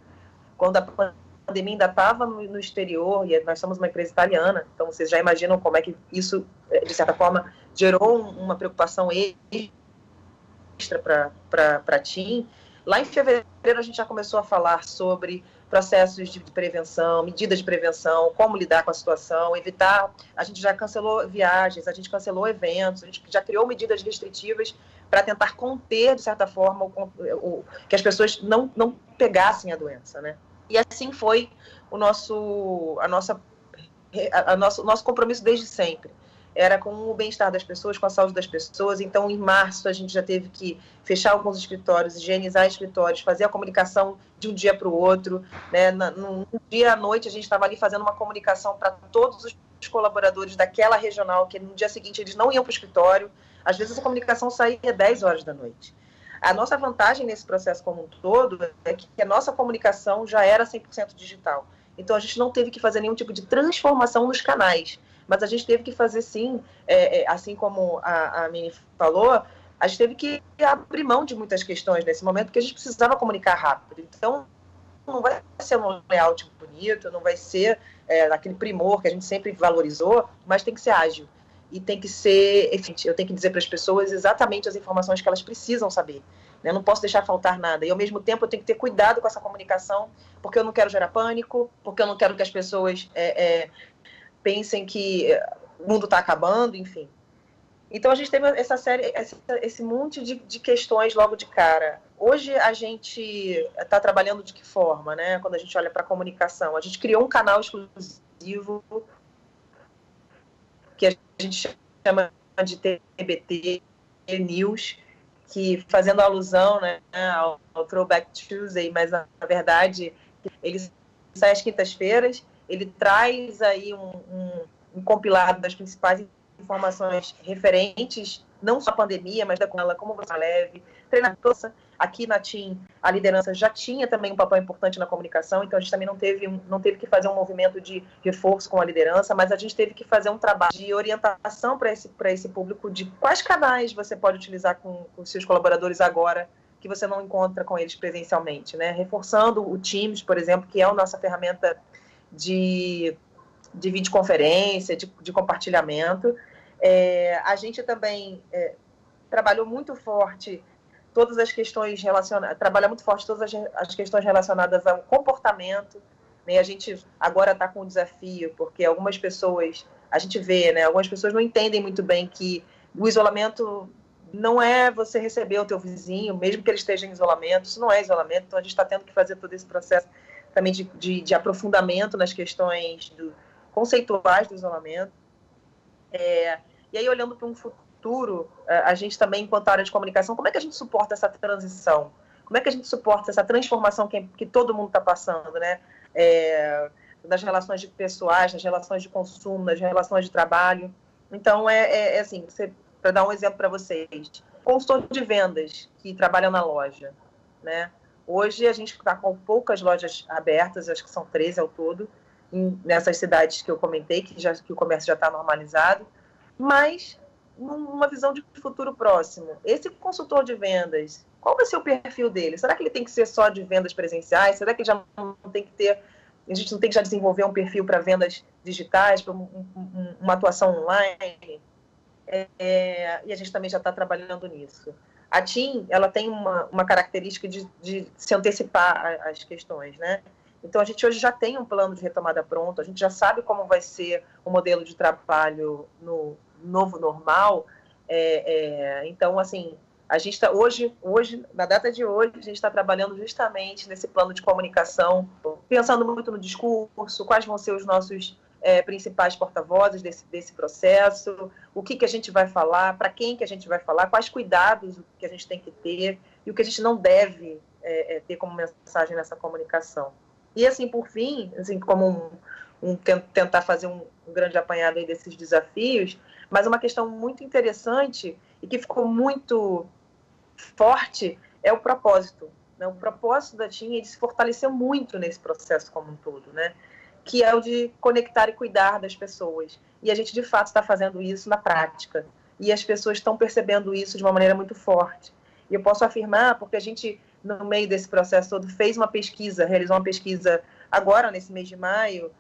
quando a pandemia ainda estava no exterior, e nós somos uma empresa italiana, então vocês já imaginam como é que isso, de certa forma, gerou uma preocupação extra para a TIM. Lá em fevereiro a gente já começou a falar sobre processos de prevenção, medidas de prevenção, como lidar com a situação, evitar. A gente já cancelou viagens, a gente cancelou eventos, a gente já criou medidas restritivas para tentar conter, de certa forma, que as pessoas não pegassem a doença, né? E assim foi o nosso compromisso desde sempre. era com o bem-estar das pessoas, com a saúde das pessoas. Então, em março, a gente já teve que fechar alguns escritórios, higienizar escritórios, fazer a comunicação de um dia para o outro, né? Num dia à noite, a gente estava ali fazendo uma comunicação para todos os colaboradores daquela regional, que no dia seguinte eles não iam para o escritório. Às vezes, a comunicação saía 10 horas da noite. A nossa vantagem nesse processo como um todo é que a nossa comunicação já era 100% digital. Então, a gente não teve que fazer nenhum tipo de transformação nos canais. Mas a gente teve que fazer, sim, assim como a Mini falou, a gente teve que abrir mão de muitas questões nesse momento, porque a gente precisava comunicar rápido. Então, não vai ser um layout bonito, não vai ser aquele primor que a gente sempre valorizou, mas tem que ser ágil. E tem que ser eficiente. Eu tenho que dizer para as pessoas exatamente as informações que elas precisam saber. Eu não posso deixar faltar nada. E, ao mesmo tempo, eu tenho que ter cuidado com essa comunicação, porque eu não quero gerar pânico, porque eu não quero que as pessoas pensem que o mundo está acabando, enfim. Então, a gente teve essa série, esse monte de questões logo de cara. Hoje, a gente está trabalhando de que forma, né? Quando a gente olha para a comunicação. A gente criou um canal exclusivo que a gente chama de TBT News, que, fazendo alusão, né, ao Throwback Tuesday, mas, na verdade, ele sai às quintas-feiras, ele traz aí um compilado das principais informações referentes, não só à pandemia, mas da como você leve, treinamento. Aqui na TIM, a liderança já tinha também um papel importante na comunicação, então a gente também não teve que fazer um movimento de reforço com a liderança, mas a gente teve que fazer um trabalho de orientação para esse público, de quais canais você pode utilizar com os seus colaboradores agora, que você não encontra com eles presencialmente, né? Reforçando o Teams, por exemplo, que é a nossa ferramenta de videoconferência, de compartilhamento. A gente também trabalhou muito forte todas as questões relacionadas, trabalha muito forte todas as questões relacionadas ao comportamento, né? A gente agora está com um desafio, porque algumas pessoas, a gente vê, né, algumas pessoas não entendem muito bem que o isolamento não é você receber o teu vizinho, mesmo que ele esteja em isolamento, isso não é isolamento, então a gente está tendo que fazer todo esse processo também de aprofundamento nas questões conceituais do isolamento. E aí, olhando para um futuro, a gente também, enquanto área de comunicação, como é que a gente suporta essa transição? Como é que a gente suporta essa transformação que todo mundo está passando, né? Das relações pessoais, nas relações de consumo, nas relações de trabalho. Então, assim, para dar um exemplo para vocês, consultor de vendas que trabalham na loja, né? Hoje a gente está com poucas lojas abertas, acho que são 13 ao todo, nessas cidades que eu comentei, que o comércio já está normalizado, mas numa visão de futuro próximo. Esse consultor de vendas, qual vai ser o perfil dele? Será que ele tem que ser só de vendas presenciais? Será que já não tem que ter, a gente não tem que já desenvolver um perfil para vendas digitais, para uma atuação online? E a gente também já está trabalhando nisso. A TIM, ela tem uma característica de se antecipar às questões, né? Então, a gente hoje já tem um plano de retomada pronto, a gente já sabe como vai ser o modelo de trabalho no novo normal. Então, assim, a gente está hoje, na data de hoje, a gente está trabalhando justamente nesse plano de comunicação, pensando muito no discurso, quais vão ser os nossos principais porta-vozes desse processo, o que a gente vai falar, para quem que a gente vai falar, quais cuidados que a gente tem que ter e o que a gente não deve ter como mensagem nessa comunicação. E, assim, por fim, assim, como tentar fazer um grande apanhado aí desses desafios, mas uma questão muito interessante e que ficou muito forte é o propósito, né? O propósito da TIM, ele se fortaleceu muito nesse processo como um todo, né? Que é o de conectar e cuidar das pessoas. E a gente, de fato, está fazendo isso na prática. E as pessoas estão percebendo isso de uma maneira muito forte. E eu posso afirmar, porque a gente, no meio desse processo todo, realizou uma pesquisa agora, nesse mês de maio,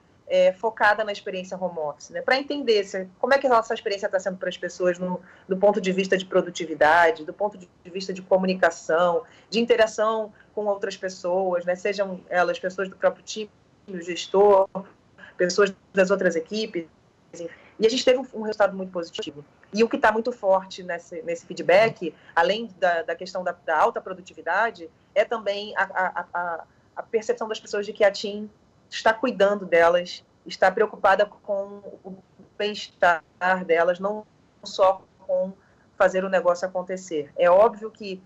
focada na experiência home office, né? Para entender como é que essa experiência está sendo para as pessoas do ponto de vista de produtividade, do ponto de vista de comunicação, de interação com outras pessoas, né? Sejam elas pessoas do próprio time, o gestor, pessoas das outras equipes, e a gente teve um resultado muito positivo. E o que está muito forte nesse feedback, além da questão da alta produtividade, é também a percepção das pessoas de que a TIM está cuidando delas, está preocupada com bem-estar delas, não só com fazer o negócio acontecer. É óbvio que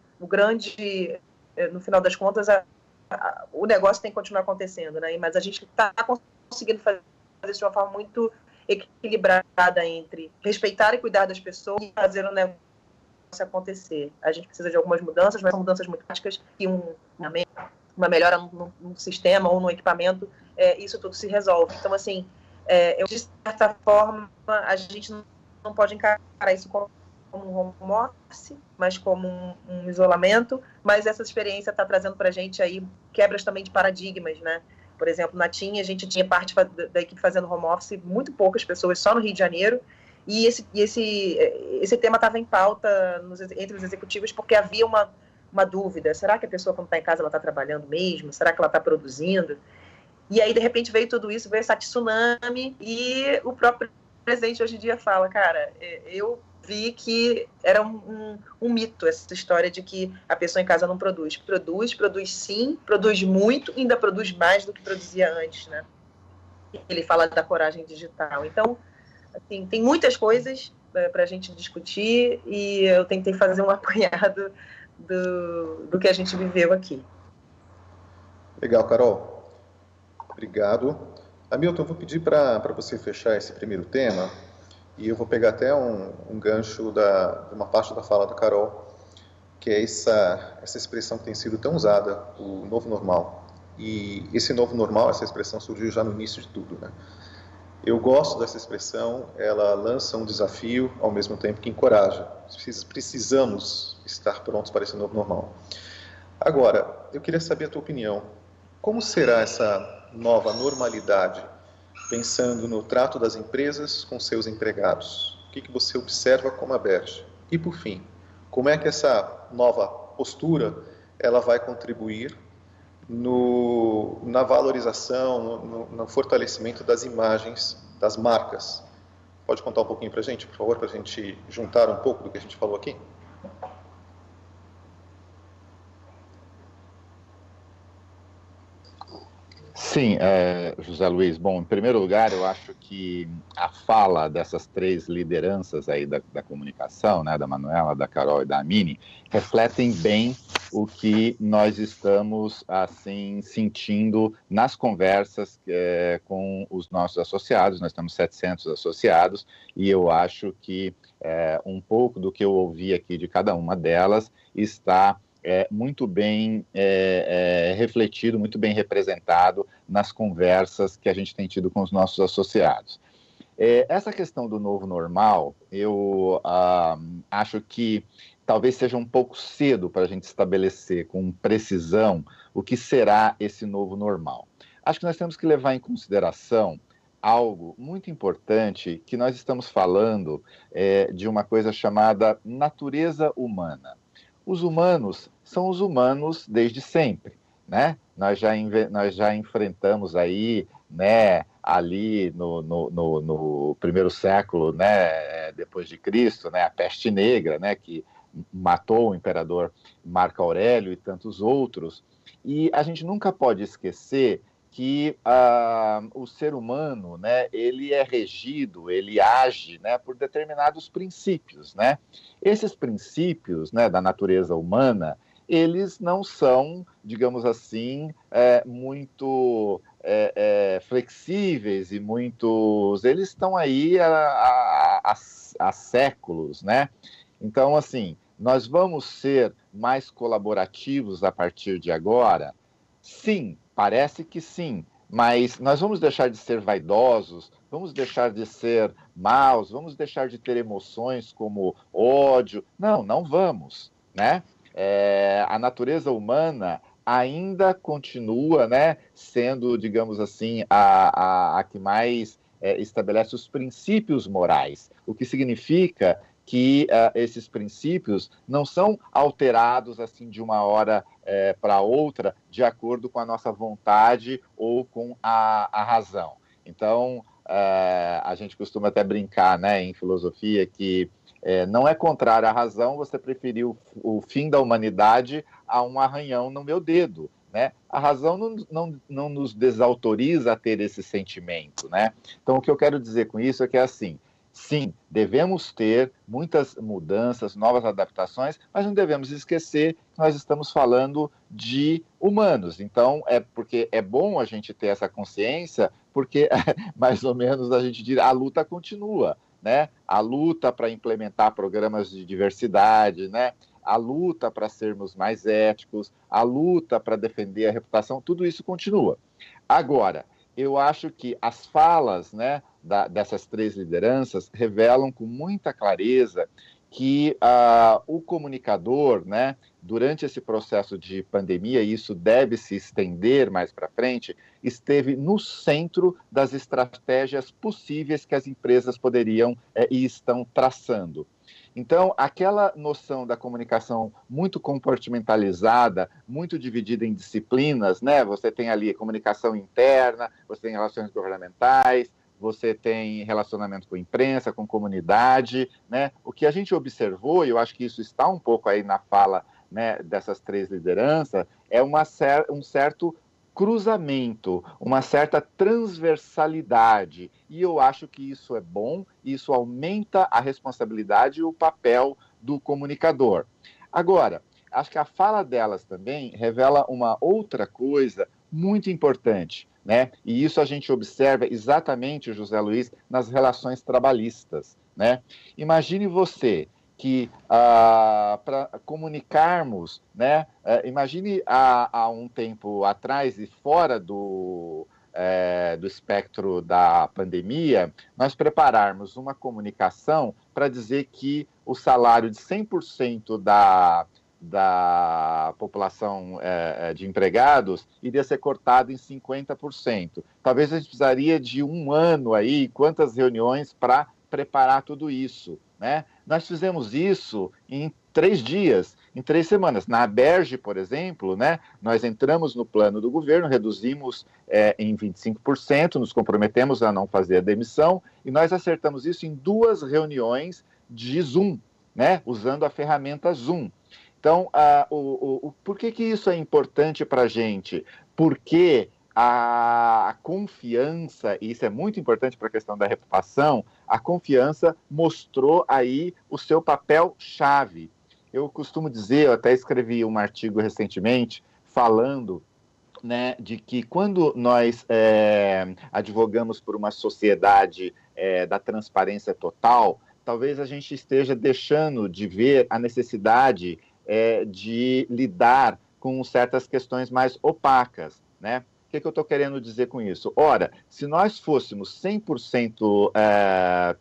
no final das contas, o negócio tem que continuar acontecendo, né? Mas a gente está conseguindo fazer isso de uma forma muito equilibrada entre respeitar e cuidar das pessoas e fazer o negócio acontecer. A gente precisa de algumas mudanças, mas são mudanças muito práticas e uma melhora num sistema ou num equipamento, isso tudo se resolve. Então, assim, de certa forma, a gente não pode encarar isso como um home office, mas como um isolamento, mas essa experiência está trazendo para a gente aí quebras também de paradigmas, né? Por exemplo, na TIM, a gente tinha parte da equipe fazendo home office, muito poucas pessoas, só no Rio de Janeiro, e esse tema estava em pauta entre os executivos porque havia uma dúvida, será que a pessoa quando está em casa ela está trabalhando mesmo? Será que ela está produzindo? E aí, de repente, veio tudo isso, veio essa tsunami, e o próprio presidente hoje em dia fala, cara, eu vi que era um mito essa história de que a pessoa em casa não produz. Produz sim, produz muito, ainda produz mais do que produzia antes, né? Ele fala da coragem digital. Então, assim, tem muitas coisas para a gente discutir e eu tentei fazer um apanhado do que a gente viveu aqui. Legal, Carol. Obrigado. Hamilton, eu vou pedir para você fechar esse primeiro tema. E eu vou pegar até um gancho de uma parte da fala da Carol, que é essa expressão que tem sido tão usada, o novo normal. E esse novo normal, essa expressão surgiu já no início de tudo, né? Eu gosto dessa expressão, ela lança um desafio ao mesmo tempo que encoraja. Precisamos estar prontos para esse novo normal. Agora, eu queria saber a tua opinião. Como será essa nova normalidade? Pensando no trato das empresas com seus empregados. O que você observa como Aberge? E, por fim, como é que essa nova postura ela vai contribuir na valorização, no fortalecimento das imagens das marcas? Pode contar um pouquinho para a gente, por favor, para a gente juntar um pouco do que a gente falou aqui? Sim, José Luiz. Bom, em primeiro lugar, eu acho que a fala dessas três lideranças aí da comunicação, né, da Manuela, da Carol e da Amine, refletem bem o que nós estamos, assim, sentindo nas conversas com os nossos associados. Nós temos 700 associados e eu acho que um pouco do que eu ouvi aqui de cada uma delas está muito bem refletido, muito bem representado nas conversas que a gente tem tido com os nossos associados. Essa questão do novo normal, eu acho que talvez seja um pouco cedo para a gente estabelecer com precisão o que será esse novo normal. Acho que nós temos que levar em consideração algo muito importante, que nós estamos falando de uma coisa chamada natureza humana. Os humanos são os humanos desde sempre, né? Nós já enfrentamos aí, né, ali no primeiro século, né, depois de Cristo, né, a peste negra, né, que matou o imperador Marco Aurélio e tantos outros. E a gente nunca pode esquecer que o ser humano, né, ele é regido, ele age, né, por determinados princípios, né? Esses princípios, né, da natureza humana, eles não são, digamos assim, muito flexíveis e eles estão aí há séculos, né? Então, assim, nós vamos ser mais colaborativos a partir de agora? Sim, parece que sim, mas nós vamos deixar de ser vaidosos, vamos deixar de ser maus, vamos deixar de ter emoções como ódio. Não vamos, né? A natureza humana ainda continua, né, sendo, digamos assim, a que mais estabelece os princípios morais, o que significa que esses princípios não são alterados assim de uma hora para outra, de acordo com a nossa vontade ou com a razão. Então, a gente costuma até brincar, né, em filosofia, que não é contrário à razão você preferir o fim da humanidade a um arranhão no meu dedo, né? A razão não nos desautoriza a ter esse sentimento, né? Então, o que eu quero dizer com isso é que, assim, sim, devemos ter muitas mudanças, novas adaptações, mas não devemos esquecer que nós estamos falando de humanos. Então, porque é bom a gente ter essa consciência, porque, mais ou menos, a gente diz, a luta continua, né? A luta para implementar programas de diversidade, né? A luta para sermos mais éticos, a luta para defender a reputação, tudo isso continua. Agora, eu acho que as falas, né, dessas 3 lideranças revelam com muita clareza que o comunicador, né, durante esse processo de pandemia, e isso deve se estender mais para frente, esteve no centro das estratégias possíveis que as empresas poderiam e estão traçando. Então, aquela noção da comunicação muito compartimentalizada, muito dividida em disciplinas, né? Você tem ali comunicação interna, você tem relações governamentais, você tem relacionamento com a imprensa, com comunidade, né? O que a gente observou, e eu acho que isso está um pouco aí na fala, né, dessas 3 lideranças, é um certo cruzamento, uma certa transversalidade. E eu acho que isso é bom, isso aumenta a responsabilidade e o papel do comunicador. Agora, acho que a fala delas também revela uma outra coisa muito importante, né? E isso a gente observa exatamente, José Luiz, nas relações trabalhistas, né? Imagine você que para comunicarmos, né? Imagine há um tempo atrás e fora do espectro da pandemia, nós prepararmos uma comunicação para dizer que o salário de 100% da população de empregados iria ser cortado em 50%. Talvez a gente precisaria de um ano aí, quantas reuniões para preparar tudo isso, né? Nós fizemos isso em 3 dias, em 3 semanas. Na Aberge, por exemplo, né, nós entramos no plano do governo, reduzimos em 25%, nos comprometemos a não fazer a demissão, e nós acertamos isso em 2 reuniões de Zoom, né, usando a ferramenta Zoom. Então, por que isso é importante para a gente? Porque a confiança, e isso é muito importante para a questão da reputação, a confiança mostrou aí o seu papel-chave. Eu costumo dizer, eu até escrevi um artigo recentemente falando, né, de que quando nós advogamos por uma sociedade da transparência total, talvez a gente esteja deixando de ver a necessidade de lidar com certas questões mais opacas, né? O que eu estou querendo dizer com isso? Ora, se nós fôssemos 100%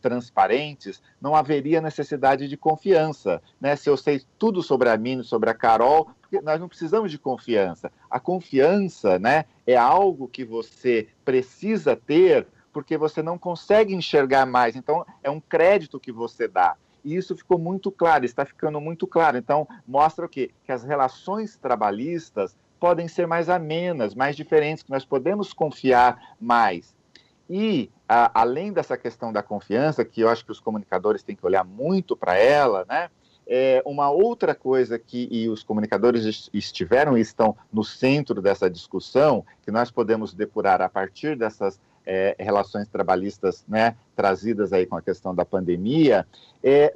transparentes, não haveria necessidade de confiança, né? Se eu sei tudo sobre a Mini, sobre a Carol, nós não precisamos de confiança. A confiança, né, é algo que você precisa ter porque você não consegue enxergar mais. Então, é um crédito que você dá. E isso ficou muito claro, está ficando muito claro. Então, mostra o quê? Que as relações trabalhistas podem ser mais amenas, mais diferentes, que nós podemos confiar mais. E, além dessa questão da confiança, que eu acho que os comunicadores têm que olhar muito para ela, né? Uma outra coisa que os comunicadores estiveram e estão no centro dessa discussão, que nós podemos depurar a partir dessas relações trabalhistas, né, trazidas aí com a questão da pandemia,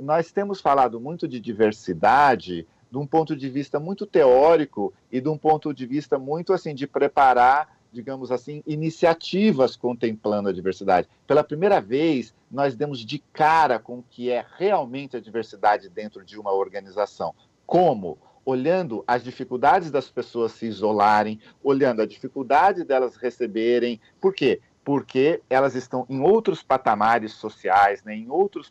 nós temos falado muito de diversidade de um ponto de vista muito teórico e de um ponto de vista muito, assim, de preparar, digamos assim, iniciativas contemplando a diversidade. Pela primeira vez, nós demos de cara com o que é realmente a diversidade dentro de uma organização. Como? Olhando as dificuldades das pessoas se isolarem, olhando a dificuldade delas receberem. Por quê? Porque elas estão em outros patamares sociais, né, em outros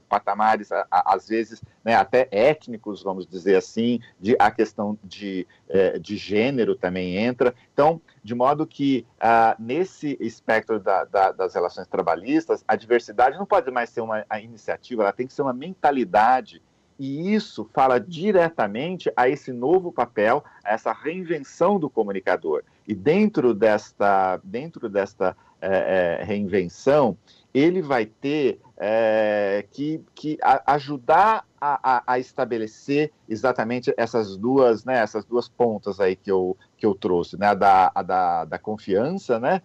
patamares, às vezes, né, até étnicos, vamos dizer assim, a questão de gênero também entra. Então, de modo que, nesse espectro das relações trabalhistas, a diversidade não pode mais ser uma iniciativa, ela tem que ser uma mentalidade. E isso fala diretamente a esse novo papel, a essa reinvenção do comunicador. E dentro desta reinvenção, ele vai ter que ajudar a estabelecer exatamente essas duas pontas aí que eu trouxe, né? A da confiança, né?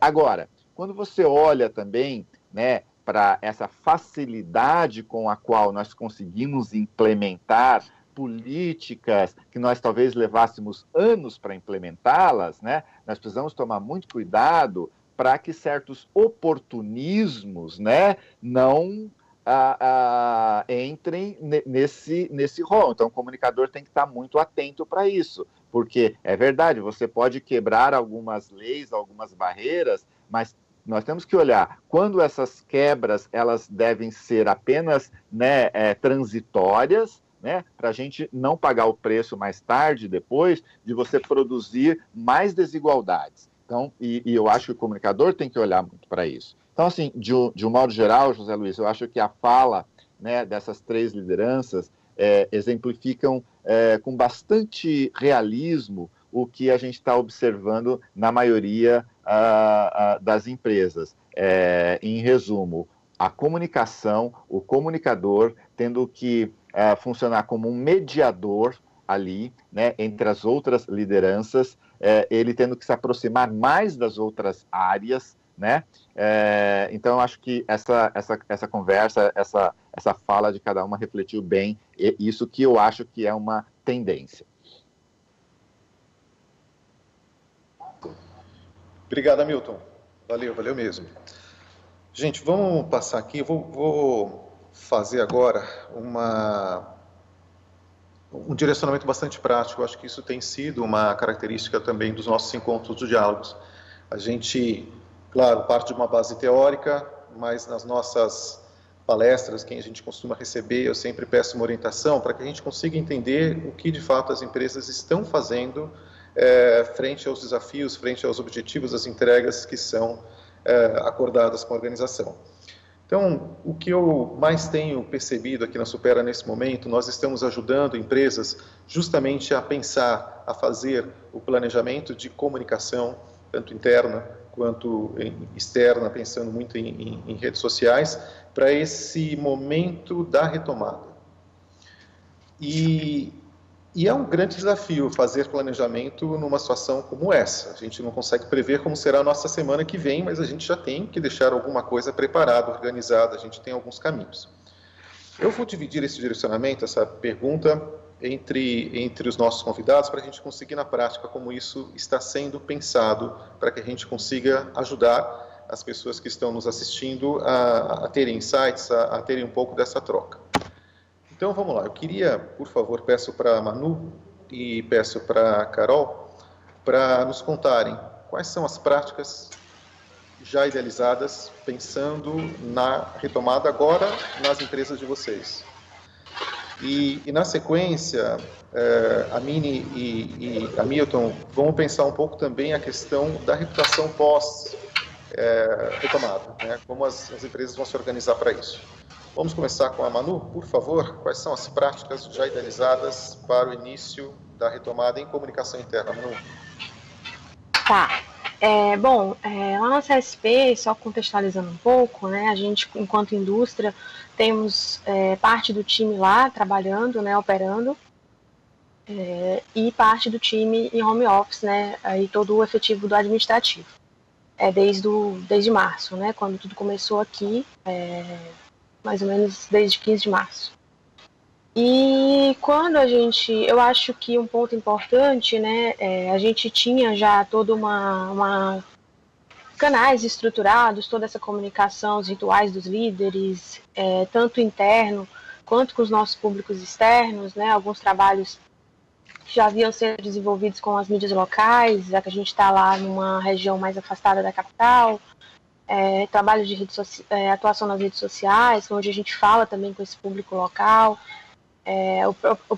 Agora, quando você olha também, né, para essa facilidade com a qual nós conseguimos implementar políticas que nós talvez levássemos anos para implementá-las, né? Nós precisamos tomar muito cuidado para que certos oportunismos, né, não entrem nesse rol. Então, o comunicador tem que estar muito atento para isso, porque é verdade, você pode quebrar algumas leis, algumas barreiras, mas nós temos que olhar quando essas quebras elas devem ser apenas, né, transitórias, né, para a gente não pagar o preço mais tarde, depois, de você produzir mais desigualdades. Então, e eu acho que o comunicador tem que olhar muito para isso. Então, assim, de um modo geral, José Luiz, eu acho que a fala, né, dessas 3 lideranças exemplificam com bastante realismo o que a gente está observando na maioria das empresas. Em resumo, a comunicação, o comunicador tendo que funcionar como um mediador ali, né, entre as outras lideranças, ele tendo que se aproximar mais das outras áreas, né? Então, eu acho que essa conversa, essa fala de cada uma refletiu bem isso que eu acho que é uma tendência. Obrigado, Hamilton. Valeu mesmo. Gente, vamos passar aqui. Eu vou fazer agora um direcionamento bastante prático. Eu acho que isso tem sido uma característica também dos nossos encontros de diálogos. A gente, claro, parte de uma base teórica, mas nas nossas palestras, quem a gente costuma receber, eu sempre peço uma orientação para que a gente consiga entender o que de fato as empresas estão fazendo frente aos desafios, frente aos objetivos, as entregas que são acordadas com a organização. Então, o que eu mais tenho percebido aqui na Supera nesse momento, nós estamos ajudando empresas justamente a pensar, a fazer o planejamento de comunicação, tanto interna quanto externa, pensando muito em redes sociais, para esse momento da retomada. E é um grande desafio fazer planejamento numa situação como essa. A gente não consegue prever como será a nossa semana que vem, mas a gente já tem que deixar alguma coisa preparada, organizada, a gente tem alguns caminhos. Eu vou dividir esse direcionamento, essa pergunta, entre os nossos convidados, para a gente conseguir na prática como isso está sendo pensado, para que a gente consiga ajudar as pessoas que estão nos assistindo a terem insights, a terem um pouco dessa troca. Então, vamos lá. Eu queria, por favor, peço para a Manu e peço para a Carol para nos contarem quais são as práticas já idealizadas, pensando na retomada agora nas empresas de vocês. E na sequência, a Mini e a Milton vão pensar um pouco também a questão da reputação pós-retomada, né? Como as empresas vão se organizar para isso. Vamos começar com a Manu, por favor. Quais são as práticas já idealizadas para o início da retomada em comunicação interna, Manu? Tá. Bom, lá na CSP, só contextualizando um pouco, né, a gente, enquanto indústria, temos parte do time lá trabalhando, né, operando, e parte do time em home office, né, e todo o efetivo do administrativo. Desde março, né, quando tudo começou aqui, mais ou menos desde 15 de março. E quando eu acho que um ponto importante, né, a gente tinha já toda canais estruturados, toda essa comunicação, os rituais dos líderes, tanto interno quanto com os nossos públicos externos, né, alguns trabalhos já haviam sido desenvolvidos com as mídias locais, já que a gente está lá numa região mais afastada da capital, trabalho de atuação nas redes sociais, onde a gente fala também com esse público local,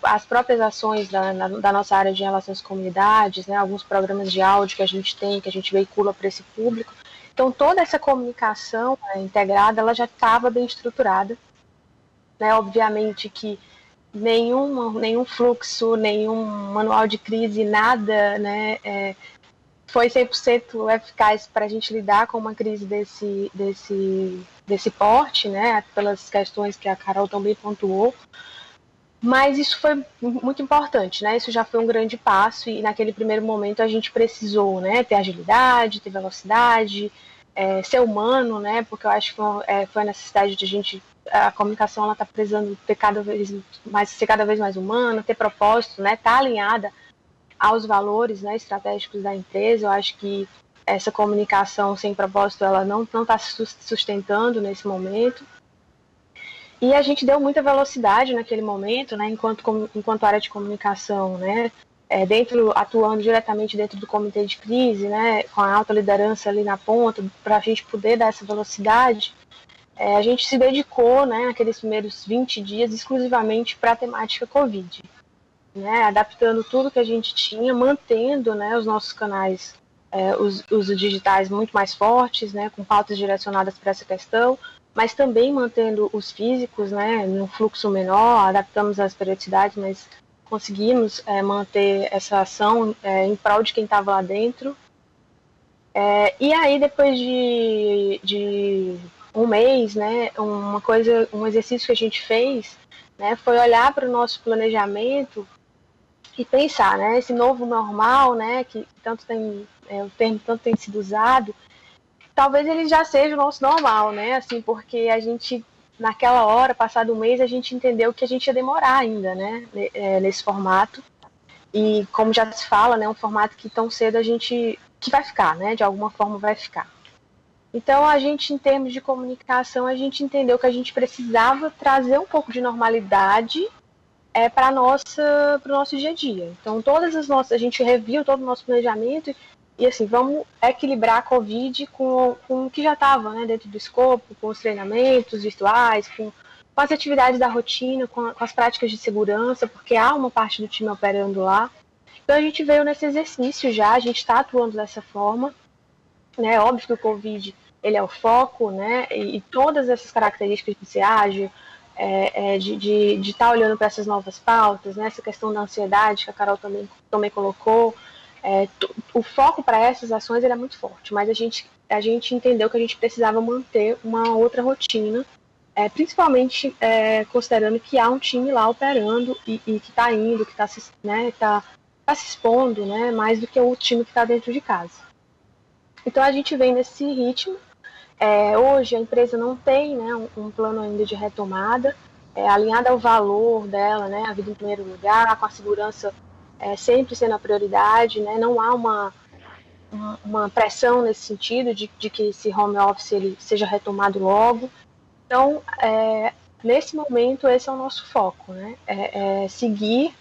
as próprias ações da nossa área de relações com comunidades, né, alguns programas de áudio que a gente tem, que a gente veicula para esse público. Então, toda essa comunicação integrada, ela já estava bem estruturada, né? Obviamente que nenhum fluxo, nenhum manual de crise, nada, né, foi 100% eficaz para a gente lidar com uma crise desse porte, né, pelas questões que a Carol também pontuou, mas isso foi muito importante, né, isso já foi um grande passo e naquele primeiro momento a gente precisou, né, ter agilidade, ter velocidade, ser humano, né, porque eu acho que foi a necessidade de a comunicação ela está precisando ser cada vez mais humana, ter propósito, né, estar alinhada aos valores, né, estratégicos da empresa. Eu acho que essa comunicação sem propósito ela não está se sustentando nesse momento. E a gente deu muita velocidade naquele momento, né, enquanto área de comunicação, né, atuando diretamente dentro do comitê de crise, né, com a alta liderança ali na ponta, para a gente poder dar essa velocidade. A gente se dedicou, né, naqueles primeiros 20 dias exclusivamente para a temática Covid. Né, adaptando tudo que a gente tinha, mantendo, né, os nossos canais, os digitais muito mais fortes, né, com pautas direcionadas para essa questão, mas também mantendo os físicos, né, num fluxo menor, adaptamos as periodicidades, mas conseguimos manter essa ação em prol de quem estava lá dentro. E aí, depois de um mês, né, um exercício que a gente fez, né, foi olhar para o nosso planejamento e pensar, né, esse novo normal, né, que o termo tanto tem sido usado, talvez ele já seja o nosso normal, né, assim, porque a gente, naquela hora, passado um mês, a gente entendeu que a gente ia demorar ainda, né, nesse formato, e como já se fala, né, um formato que tão cedo que vai ficar, né, de alguma forma vai ficar. Então, a gente, em termos de comunicação, a gente entendeu que a gente precisava trazer um pouco de normalidade para o nosso dia a dia. Então, a gente reviu todo o nosso planejamento e assim, vamos equilibrar a Covid com o que já estava, né, dentro do escopo, com os treinamentos virtuais, com as atividades da rotina, com as práticas de segurança, porque há uma parte do time operando lá. Então, a gente veio nesse exercício já, a gente está atuando dessa forma, né, óbvio que o Covid, ele é o foco, né, e todas essas características de ser ágil, de estar olhando para essas novas pautas, né, essa questão da ansiedade que a Carol também colocou, o foco para essas ações ele é muito forte, mas a gente entendeu que a gente precisava manter uma outra rotina, principalmente considerando que há um time lá operando e que está indo, que está se expondo, né, mais do que o time que está dentro de casa. Então a gente vem nesse ritmo. Hoje a empresa não tem, né, um plano ainda de retomada, alinhada ao valor dela, né, a vida em primeiro lugar, com a segurança sempre sendo a prioridade, né, não há uma pressão nesse sentido de que esse home office ele seja retomado logo. Então, nesse momento, esse é o nosso foco, né, seguir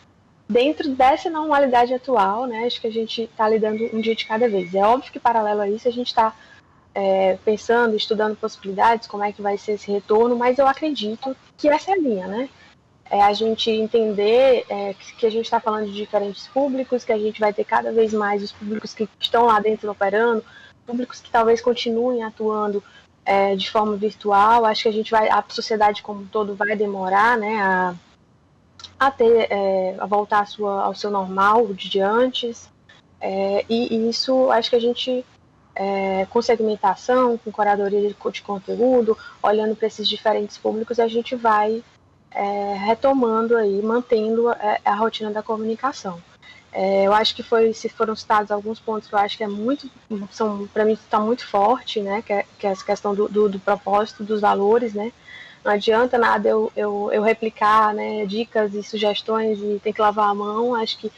dentro dessa normalidade atual, né, acho que a gente está lidando um dia de cada vez. É óbvio que, paralelo a isso, a gente está pensando, estudando possibilidades, como é que vai ser esse retorno, mas eu acredito que essa é a linha, né? A gente entender que a gente está falando de diferentes públicos, que a gente vai ter cada vez mais os públicos que estão lá dentro operando, públicos que talvez continuem atuando de forma virtual. Acho que a sociedade como um todo vai demorar, né, a voltar ao seu normal de antes, e isso acho que a gente com segmentação, com curadoria de conteúdo, olhando para esses diferentes públicos, a gente vai retomando aí, mantendo a rotina da comunicação. Eu acho que foram citados alguns pontos que eu acho que para mim está muito forte, né, que é essa questão do propósito, dos valores, né. Não adianta nada eu replicar, né, dicas e sugestões e ter que lavar a mão. Acho que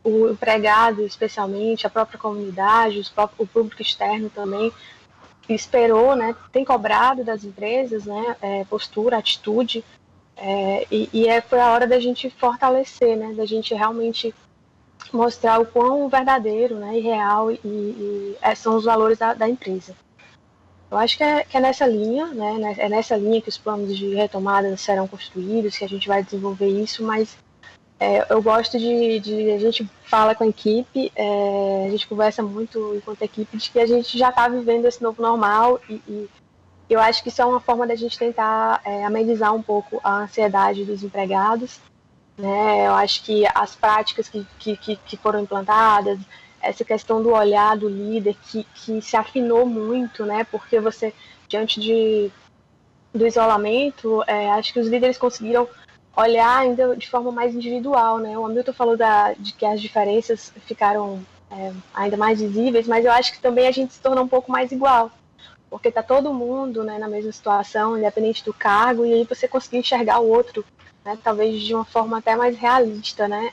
o empregado, especialmente, a própria comunidade, o público externo também, esperou, né, tem cobrado das empresas, né, postura, atitude, foi a hora da gente fortalecer, né, da gente realmente mostrar o quão verdadeiro, né, e real são os valores da empresa. Eu acho que é nessa linha, né, é nessa linha que os planos de retomada serão construídos, que a gente vai desenvolver isso, mas eu gosto a gente fala com a equipe, a gente conversa muito enquanto equipe de que a gente já está vivendo esse novo normal e eu acho que isso é uma forma da gente tentar amenizar um pouco a ansiedade dos empregados, né? Eu acho que as práticas que foram implantadas, essa questão do olhar do líder que se afinou muito, né? Porque você, diante do isolamento, acho que os líderes conseguiram olhar ainda de forma mais individual, né? O Hamilton falou de que as diferenças ficaram ainda mais visíveis, mas eu acho que também a gente se tornou um pouco mais igual, porque está todo mundo, né, na mesma situação, independente do cargo, e aí você conseguir enxergar o outro, né, talvez de uma forma até mais realista, né,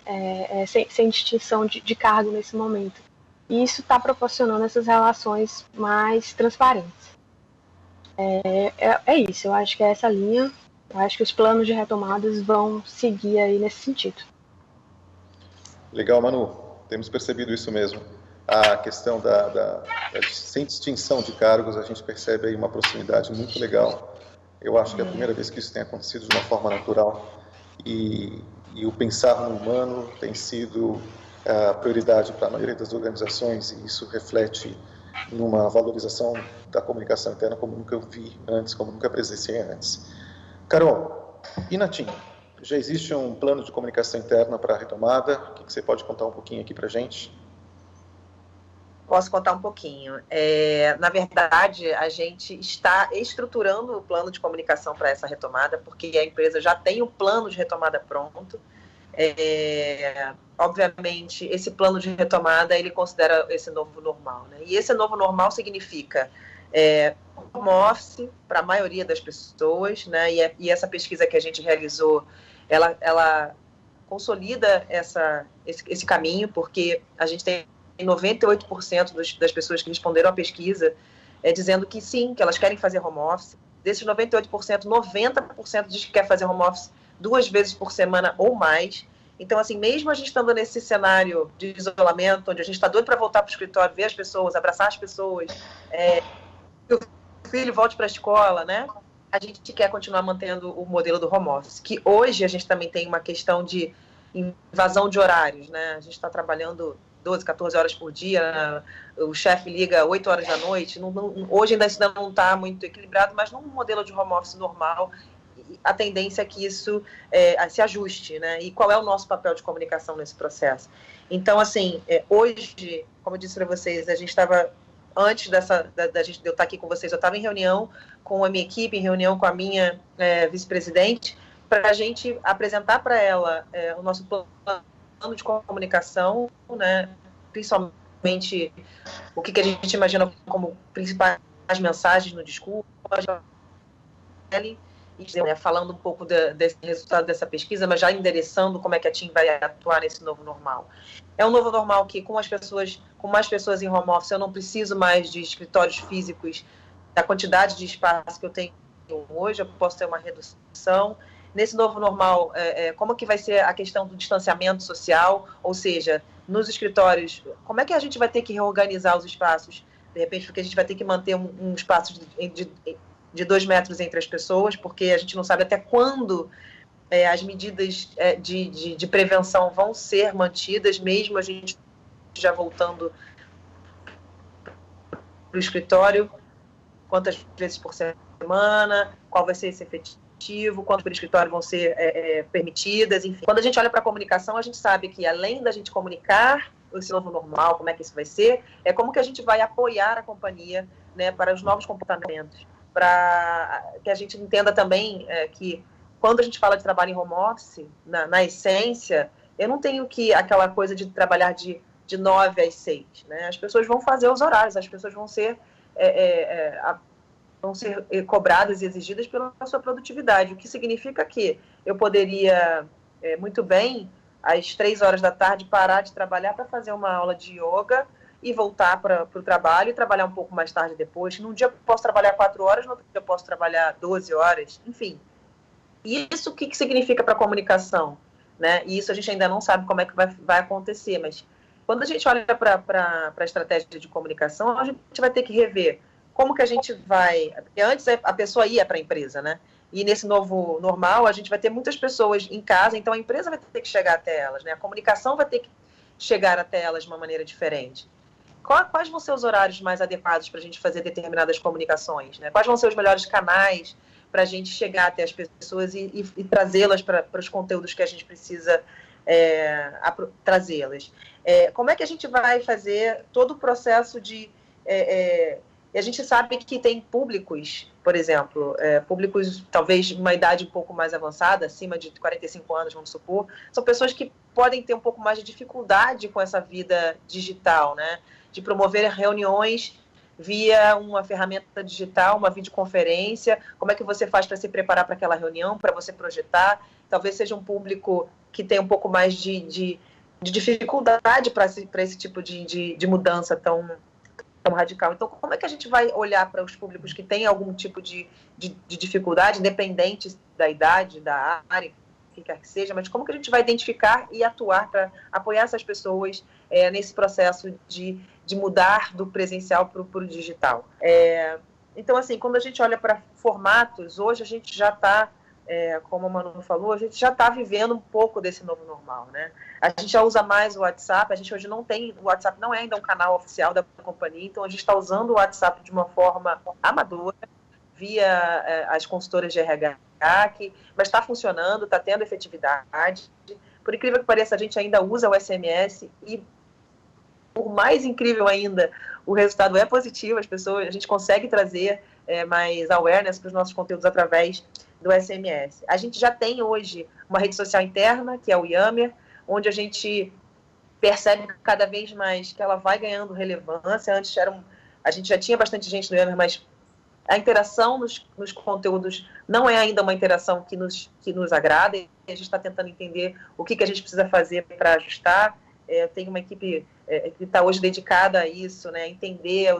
sem distinção de cargo nesse momento. E isso está proporcionando essas relações mais transparentes. É isso, eu acho que é essa linha. Eu acho que os planos de retomadas vão seguir aí nesse sentido. Legal, Manu. Temos percebido isso mesmo. A questão sem distinção de cargos, a gente percebe aí uma proximidade muito legal. Eu acho que é a primeira vez que isso tem acontecido de uma forma natural. E o pensar no humano tem sido a prioridade para a maioria das organizações, e isso reflete numa valorização da comunicação interna como nunca eu vi antes, como nunca presenciei antes. Carol, e na TIM? Já existe um plano de comunicação interna para a retomada? O que você pode contar um pouquinho aqui para a gente? Posso contar um pouquinho. Na verdade, a gente está estruturando o plano de comunicação para essa retomada, porque a empresa já tem o plano de retomada pronto. Obviamente, esse plano de retomada, ele considera esse novo normal, né? E esse novo normal significa home office para a maioria das pessoas, né? E essa pesquisa que a gente realizou, ela consolida esse caminho, porque a gente tem 98% das pessoas que responderam à pesquisa dizendo que sim, que elas querem fazer home office. Desses 98%, 90% diz que quer fazer home office 2 vezes por semana ou mais. Então, assim, mesmo a gente estando nesse cenário de isolamento, onde a gente está doido para voltar para o escritório, ver as pessoas, abraçar as pessoas, que o filho volte para a escola, né? A gente quer continuar mantendo o modelo do home office, que hoje a gente também tem uma questão de invasão de horários, né? A gente está trabalhando 12, 14 horas por dia, o chefe liga 8 horas da noite, hoje ainda não está muito equilibrado, mas num modelo de home office normal, a tendência é que isso se ajuste, né? E qual é o nosso papel de comunicação nesse processo? Então, assim, hoje, como eu disse para vocês, a gente estava, antes de eu estar aqui com vocês, eu estava em reunião com a minha equipe, em reunião com a minha vice-presidente, para a gente apresentar para ela o nosso plano de comunicação, né? Principalmente o que a gente imagina como principais mensagens no discurso, falando um pouco desse resultado dessa pesquisa, mas já endereçando como é que a TIM vai atuar nesse novo normal. É um novo normal que, com mais pessoas em home office, eu não preciso mais de escritórios físicos, da quantidade de espaço que eu tenho hoje, eu posso ter uma redução. Nesse novo normal, como que vai ser a questão do distanciamento social, ou seja, nos escritórios, como é que a gente vai ter que reorganizar os espaços, de repente, porque a gente vai ter que manter um espaço de 2 metros entre as pessoas, porque a gente não sabe até quando as medidas de prevenção vão ser mantidas, mesmo a gente já voltando para o escritório, quantas vezes por semana, qual vai ser esse efetivo, quantas por escritório vão ser permitidas, enfim. Quando a gente olha para a comunicação, a gente sabe que, além da gente comunicar esse novo normal, como é que isso vai ser, como que a gente vai apoiar a companhia, né, para os novos comportamentos, para que a gente entenda também que, quando a gente fala de trabalho em home office, na essência, eu não tenho aquela coisa de trabalhar de 9 às 6, né? As pessoas vão fazer os horários, as pessoas vão ser cobradas e exigidas pela sua produtividade, o que significa que eu poderia muito bem, às 3 horas da tarde, parar de trabalhar para fazer uma aula de yoga e voltar para o trabalho e trabalhar um pouco mais tarde depois. Num dia eu posso trabalhar 4 horas, no outro dia eu posso trabalhar 12 horas, enfim. E isso o que significa para a comunicação, né? E isso a gente ainda não sabe como é que vai acontecer, mas quando a gente olha para a estratégia de comunicação, a gente vai ter que rever como que a gente vai... Porque antes a pessoa ia para a empresa, né? E nesse novo normal, a gente vai ter muitas pessoas em casa, então a empresa vai ter que chegar até elas, né? A comunicação vai ter que chegar até elas de uma maneira diferente. Quais vão ser os horários mais adequados para a gente fazer determinadas comunicações, né? Quais vão ser os melhores canais para a gente chegar até as pessoas e trazê-las para os conteúdos que a gente precisa trazê-las. Como é que a gente vai fazer todo o processo de... E a gente sabe que tem públicos, por exemplo, públicos talvez de uma idade um pouco mais avançada, acima de 45 anos, vamos supor, são pessoas que podem ter um pouco mais de dificuldade com essa vida digital, né? De promover reuniões via uma ferramenta digital, uma videoconferência. Como é que você faz para se preparar para aquela reunião, para você projetar? Talvez seja um público que tem um pouco mais de dificuldade para esse tipo de mudança tão radical. Então, como é que a gente vai olhar para os públicos que têm algum tipo de dificuldade, independente da idade, da área, que quer que seja, mas como que a gente vai identificar e atuar para apoiar essas pessoas nesse processo de mudar do presencial para o digital? Então, assim, quando a gente olha para formatos, hoje a gente já está, como a Manu falou, a gente já está vivendo um pouco desse novo normal, né? A gente já usa mais o WhatsApp, a gente hoje não tem, o WhatsApp não é ainda um canal oficial da companhia, então a gente está usando o WhatsApp de uma forma amadora, via as consultoras de RH, mas está funcionando, está tendo efetividade. Por incrível que pareça, a gente ainda usa o SMS e, por mais incrível ainda, o resultado é positivo, a gente consegue trazer mais awareness para os nossos conteúdos através do SMS. A gente já tem hoje uma rede social interna, que é o Yammer, onde a gente percebe cada vez mais que ela vai ganhando relevância. Antes a gente já tinha bastante gente no Yammer, mas a interação nos conteúdos não é ainda uma interação que nos agrada, e a gente está tentando entender o que a gente precisa fazer para ajustar. Eu tenho uma equipe que está hoje dedicada a isso, né, entender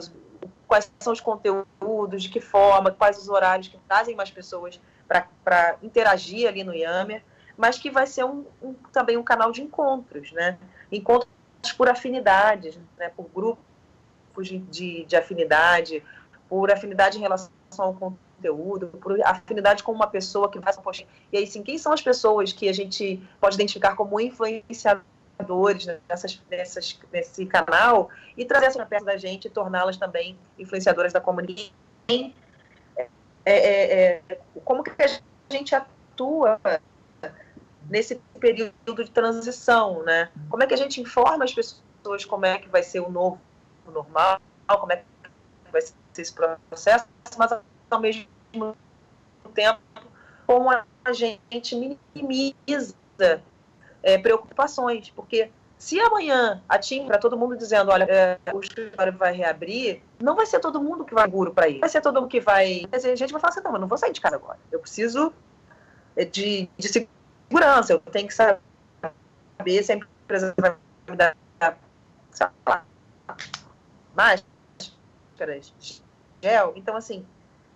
quais são os conteúdos, de que forma, quais os horários que trazem mais pessoas para interagir ali no Yammer, mas que vai ser também um canal de encontros, né? Encontros por afinidades, né? Por grupos de afinidade, por afinidade em relação ao conteúdo, por afinidade com uma pessoa que vai se postar. E aí, sim, quem são as pessoas que a gente pode identificar como influenciadores nesse canal e trazer essa perto da gente e torná-las também influenciadoras da comunidade? Como que a gente atua nesse período de transição, né? Como é que a gente informa as pessoas como é que vai ser o novo normal, como é que vai ser esse processo, mas ao mesmo tempo como a gente minimiza preocupações, porque se amanhã a TIM, para todo mundo dizendo, olha, o escritório vai reabrir, não vai ser todo mundo que vai seguro para ir, vai ser todo mundo que vai... A gente vai falar assim, não, eu não vou sair de casa agora, eu preciso de segurança, eu tenho que saber se a empresa vai me dar máscaras, gel. Então, assim,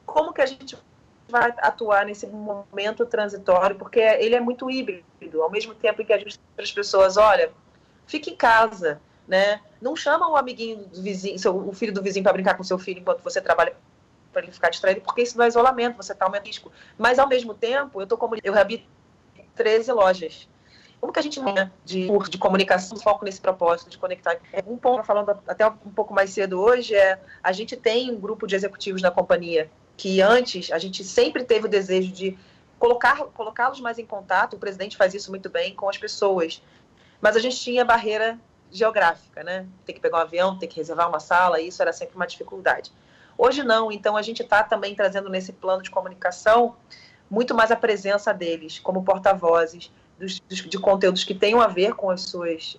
como que a gente vai atuar nesse momento transitório? Porque ele é muito híbrido, ao mesmo tempo em que a gente diz para as pessoas, olha, fique em casa, né? Não chama o amiguinho do vizinho, o filho do vizinho para brincar com seu filho enquanto você trabalha, para ele ficar distraído, porque isso não é isolamento, você está aumentando o risco. Mas, ao mesmo tempo, eu reabri 13 lojas. Como que a gente de comunicação, foco nesse propósito de conectar? Um ponto, falando até um pouco mais cedo hoje, a gente tem um grupo de executivos na companhia que antes a gente sempre teve o desejo de colocá-los mais em contato, o presidente faz isso muito bem, com as pessoas. Mas a gente tinha barreira geográfica, né? Tem que pegar um avião, tem que reservar uma sala, e isso era sempre uma dificuldade. Hoje não, então a gente está também trazendo nesse plano de comunicação muito mais a presença deles como porta-vozes de conteúdos que tenham a ver com as suas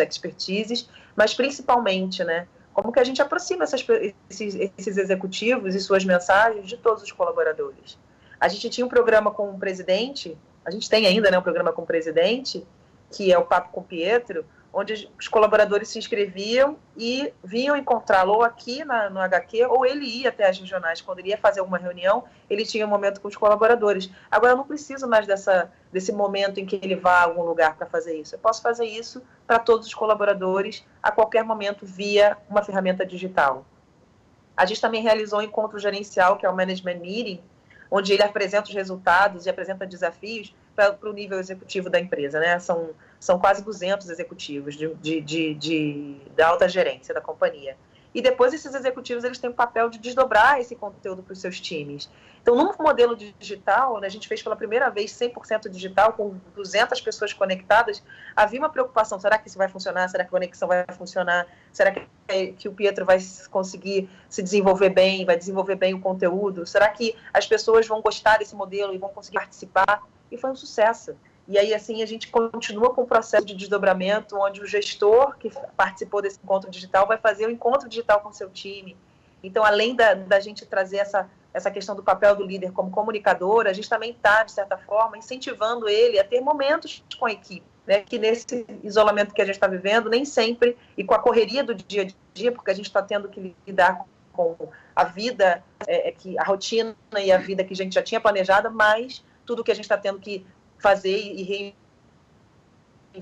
expertises, mas principalmente, né, como que a gente aproxima esses executivos e suas mensagens de todos os colaboradores. A gente tinha um programa com o presidente, a gente tem ainda, né, um programa com o presidente, que é o Papo com o Pietro, onde os colaboradores se inscreviam e vinham encontrá-lo ou aqui no HQ, ou ele ia até as regionais. Quando ele ia fazer alguma reunião, ele tinha um momento com os colaboradores. Agora, eu não preciso mais desse momento em que ele vá a algum lugar para fazer isso. Eu posso fazer isso para todos os colaboradores, a qualquer momento, via uma ferramenta digital. A gente também realizou um encontro gerencial, que é o Management Meeting, onde ele apresenta os resultados e apresenta desafios para o nível executivo da empresa, né? São quase 200 executivos da alta gerência da companhia. e depois esses executivos eles têm o papel de desdobrar esse conteúdo para os seus times. Então, num modelo digital, né, a gente fez pela primeira vez 100% digital, com 200 pessoas conectadas, havia uma preocupação, será que isso vai funcionar? Será que a conexão vai funcionar? Será que o Pietro vai conseguir se desenvolver bem, vai desenvolver bem o conteúdo? Será que as pessoas vão gostar desse modelo e vão conseguir participar? E foi um sucesso. E aí, assim, a gente continua com o processo de desdobramento, onde o gestor que participou desse encontro digital vai fazer o encontro digital com o seu time. Então, além da gente trazer essa questão do papel do líder como comunicador, a gente também está, de certa forma, incentivando ele a ter momentos com a equipe, né? Que nesse isolamento que a gente está vivendo, nem sempre, e com a correria do dia a dia, porque a gente está tendo que lidar com a vida, a rotina e a vida que a gente já tinha planejada, mas tudo que a gente está tendo que fazer e reinventar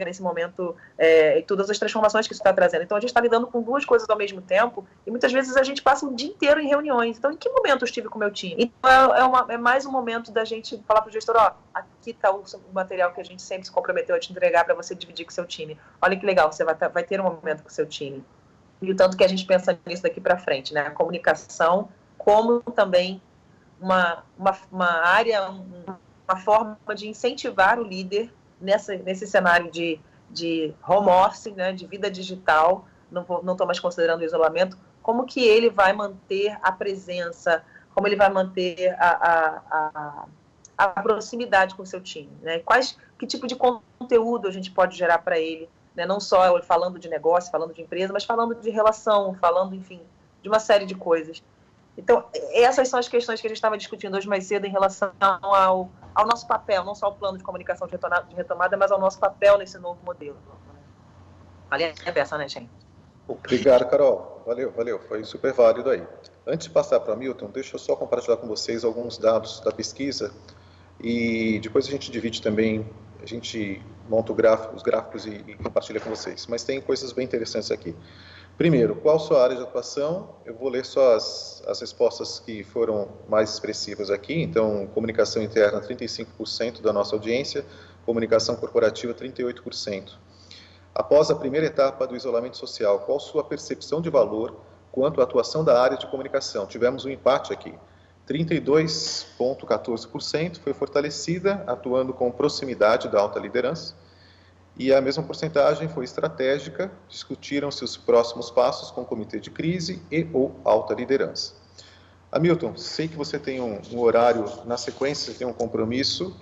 nesse momento, e todas as transformações que isso está trazendo. Então, a gente está lidando com duas coisas ao mesmo tempo, e muitas vezes a gente passa um dia inteiro em reuniões. Então, em que momento eu estive com o meu time? Então, é mais um momento da gente falar para o gestor, aqui está o material que a gente sempre se comprometeu a te entregar para você dividir com o seu time. Olha que legal, você vai ter um momento com o seu time. E o tanto que a gente pensa nisso daqui para frente, né? A comunicação, como também uma área, uma forma de incentivar o líder nesse cenário de home office, né, de vida digital, não estou mais considerando o isolamento, como que ele vai manter a presença, como ele vai manter a proximidade com o seu time, né? Que tipo de conteúdo a gente pode gerar para ele, né? Não só falando de negócio, falando de empresa, mas falando de relação, falando, enfim, de uma série de coisas. Então, essas são as questões que a gente estava discutindo hoje mais cedo em relação ao nosso papel, não só ao plano de comunicação de retomada, mas ao nosso papel nesse novo modelo. Valeu a peça, né, gente? Obrigado, Carol. Valeu. Foi super válido aí. Antes de passar para Milton, deixa eu só compartilhar com vocês alguns dados da pesquisa e depois a gente divide também, a gente monta os gráficos e compartilha com vocês. Mas tem coisas bem interessantes aqui. Primeiro, qual a sua área de atuação? Eu vou ler só as respostas que foram mais expressivas aqui. Então, comunicação interna, 35% da nossa audiência, comunicação corporativa, 38%. Após a primeira etapa do isolamento social, qual sua percepção de valor quanto à atuação da área de comunicação? Tivemos um empate aqui. 32,14% foi fortalecida, atuando com proximidade da alta liderança. E a mesma porcentagem foi estratégica, discutiram-se os próximos passos com o comitê de crise e ou alta liderança. Hamilton, sei que você tem um horário na sequência, você tem um compromisso,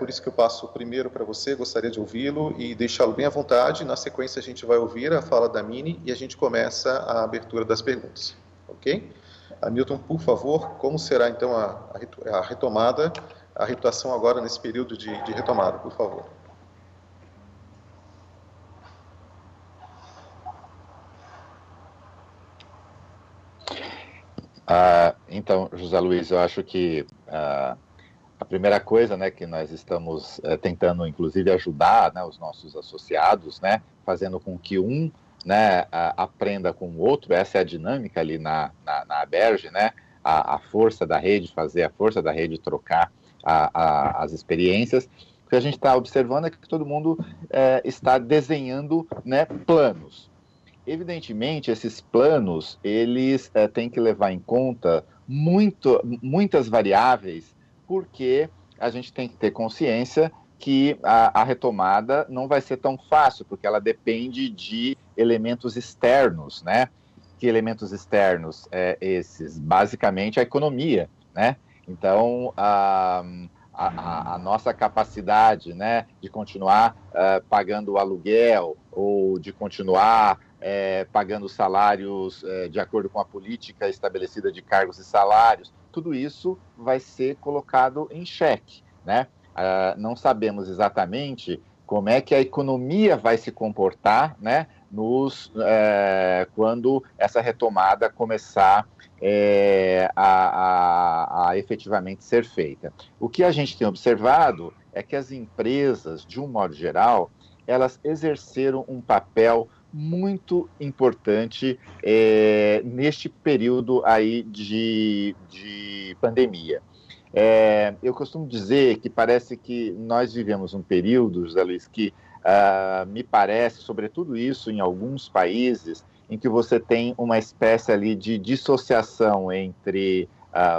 por isso que eu passo primeiro para você, gostaria de ouvi-lo e deixá-lo bem à vontade. Na sequência a gente vai ouvir a fala da Mini e a gente começa a abertura das perguntas, ok? Hamilton, por favor, como será então a retomada, a reatuação agora nesse período de retomada, por favor? Então, José Luiz, eu acho que a primeira coisa, né, que nós estamos tentando, inclusive, ajudar, né, os nossos associados, né, fazendo com que um, né, aprenda com o outro. Essa é a dinâmica ali na Aberge, né, a força da rede, fazer a força da rede trocar as experiências. O que a gente está observando é que todo mundo está desenhando, né, planos. Evidentemente, esses planos, eles têm que levar em conta muitas variáveis, porque a gente tem que ter consciência que a retomada não vai ser tão fácil, porque ela depende de elementos externos, né? Que elementos externos esses? Basicamente, a economia, né? Então, a nossa capacidade, né, de continuar pagando o aluguel ou de continuar pagando salários de acordo com a política estabelecida de cargos e salários, tudo isso vai ser colocado em xeque, né? Não sabemos exatamente como é que a economia vai se comportar, né, quando essa retomada começar a efetivamente ser feita. O que a gente tem observado é que as empresas, de um modo geral, elas exerceram um papel muito importante neste período aí de pandemia. Eu costumo dizer que parece que nós vivemos um período, José Luiz, que me parece, sobretudo isso em alguns países, em que você tem uma espécie ali de dissociação entre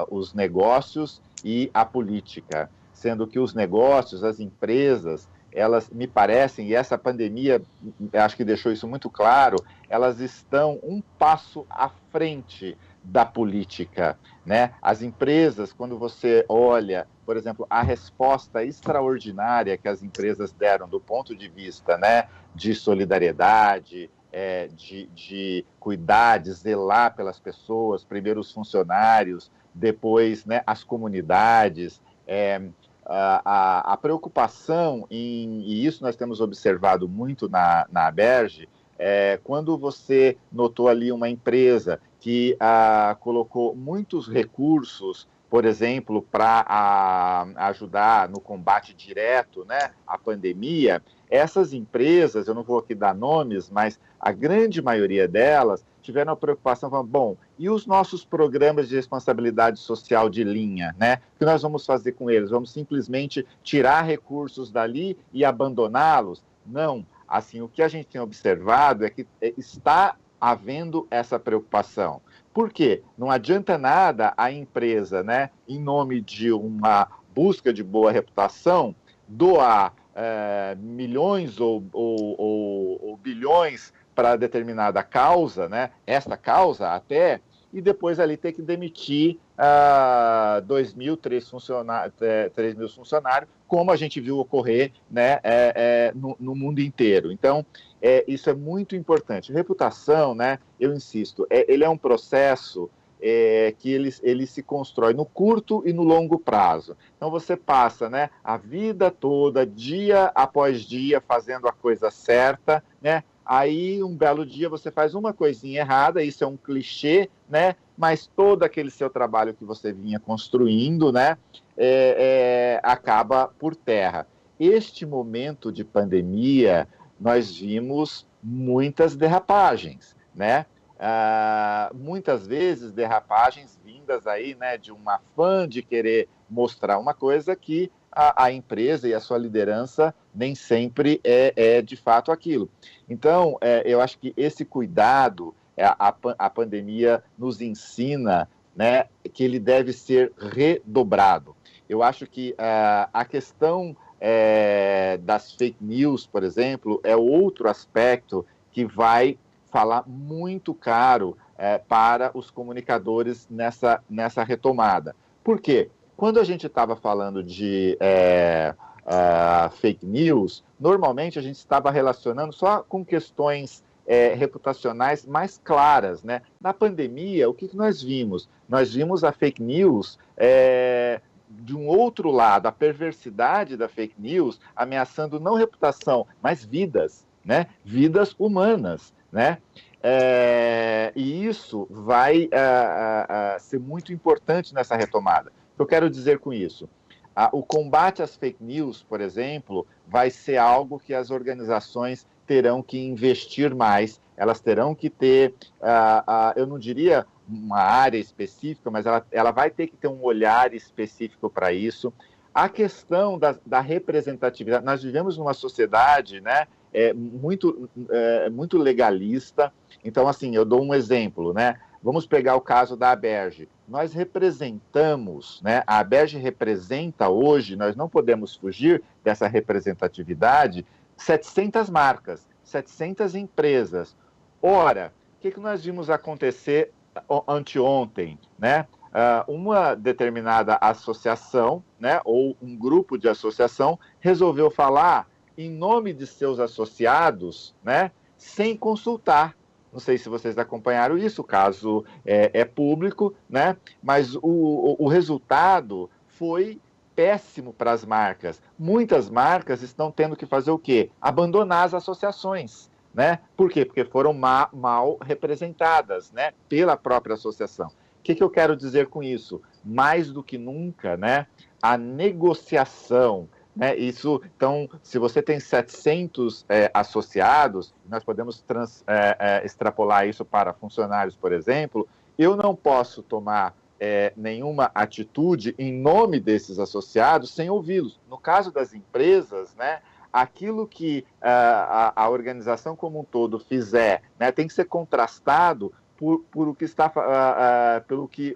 os negócios e a política, sendo que os negócios, as empresas, elas me parecem, e essa pandemia acho que deixou isso muito claro, elas estão um passo à frente da política, né? As empresas, quando você olha, por exemplo, a resposta extraordinária que as empresas deram do ponto de vista, né, de solidariedade, de cuidar, de zelar pelas pessoas, primeiro os funcionários, depois, né, as comunidades, a preocupação, e isso nós temos observado muito na Aberge, quando você notou ali uma empresa que colocou muitos recursos, por exemplo, para ajudar no combate direto, né, à pandemia, essas empresas, eu não vou aqui dar nomes, mas a grande maioria delas tiveram a preocupação, falando, bom, e os nossos programas de responsabilidade social de linha, né? O que nós vamos fazer com eles? Vamos simplesmente tirar recursos dali e abandoná-los? Não. Assim, o que a gente tem observado é que está havendo essa preocupação. Por quê? Não adianta nada a empresa, né, em nome de uma busca de boa reputação, doar milhões ou bilhões para determinada causa, né, esta causa até, e depois ali ter que demitir 2.000, 3.000 funcionários, como a gente viu ocorrer, né, no mundo inteiro. Então, isso é muito importante. Reputação, né, eu insisto, ele é um processo que ele se constrói no curto e no longo prazo. Então, você passa, né, a vida toda, dia após dia, fazendo a coisa certa, né? Aí, um belo dia, você faz uma coisinha errada, isso é um clichê, né? Mas todo aquele seu trabalho que você vinha construindo, né, acaba por terra. Este momento de pandemia, nós vimos muitas derrapagens, né? Muitas vezes derrapagens vindas aí, né, de um afã de querer mostrar uma coisa que a empresa e a sua liderança nem sempre é de fato aquilo. Então, eu acho que esse cuidado, a pandemia nos ensina, né, que ele deve ser redobrado. Eu acho que a questão das fake news, por exemplo, é outro aspecto que vai falar muito caro para os comunicadores nessa retomada. Por quê? Quando a gente estava falando de fake news, normalmente a gente estava relacionando só com questões reputacionais mais claras, né? Na pandemia, o que nós vimos? Nós vimos a fake news de um outro lado, a perversidade da fake news ameaçando não reputação, mas vidas, né? Vidas humanas, né? E isso vai ser muito importante nessa retomada. O que eu quero dizer com isso? O combate às fake news, por exemplo, vai ser algo que as organizações terão que investir mais, elas terão que ter, eu não diria uma área específica, mas ela vai ter que ter um olhar específico para isso. A questão da representatividade, nós vivemos numa sociedade, né, muito legalista. Então, assim, eu dou um exemplo, né? Vamos pegar o caso da Aberge. Nós representamos, né? A Aberge representa hoje, nós não podemos fugir dessa representatividade, 700 marcas, 700 empresas. Ora, o que nós vimos acontecer anteontem, né? Uma determinada associação, né, ou um grupo de associação, resolveu falar em nome de seus associados, né, sem consultar. Não sei se vocês acompanharam isso, o caso é público, né, mas o resultado foi péssimo para as marcas. Muitas marcas estão tendo que fazer o quê? Abandonar as associações, né? Por quê? Porque foram mal representadas, né, pela própria associação. O que eu quero dizer com isso? Mais do que nunca, né, a negociação, né, isso, então, se você tem 700 associados, nós podemos extrapolar isso para funcionários, por exemplo, eu não posso tomar nenhuma atitude em nome desses associados sem ouvi-los. No caso das empresas, né, aquilo que a organização como um todo fizer, né, tem que ser contrastado por o que está, pelo que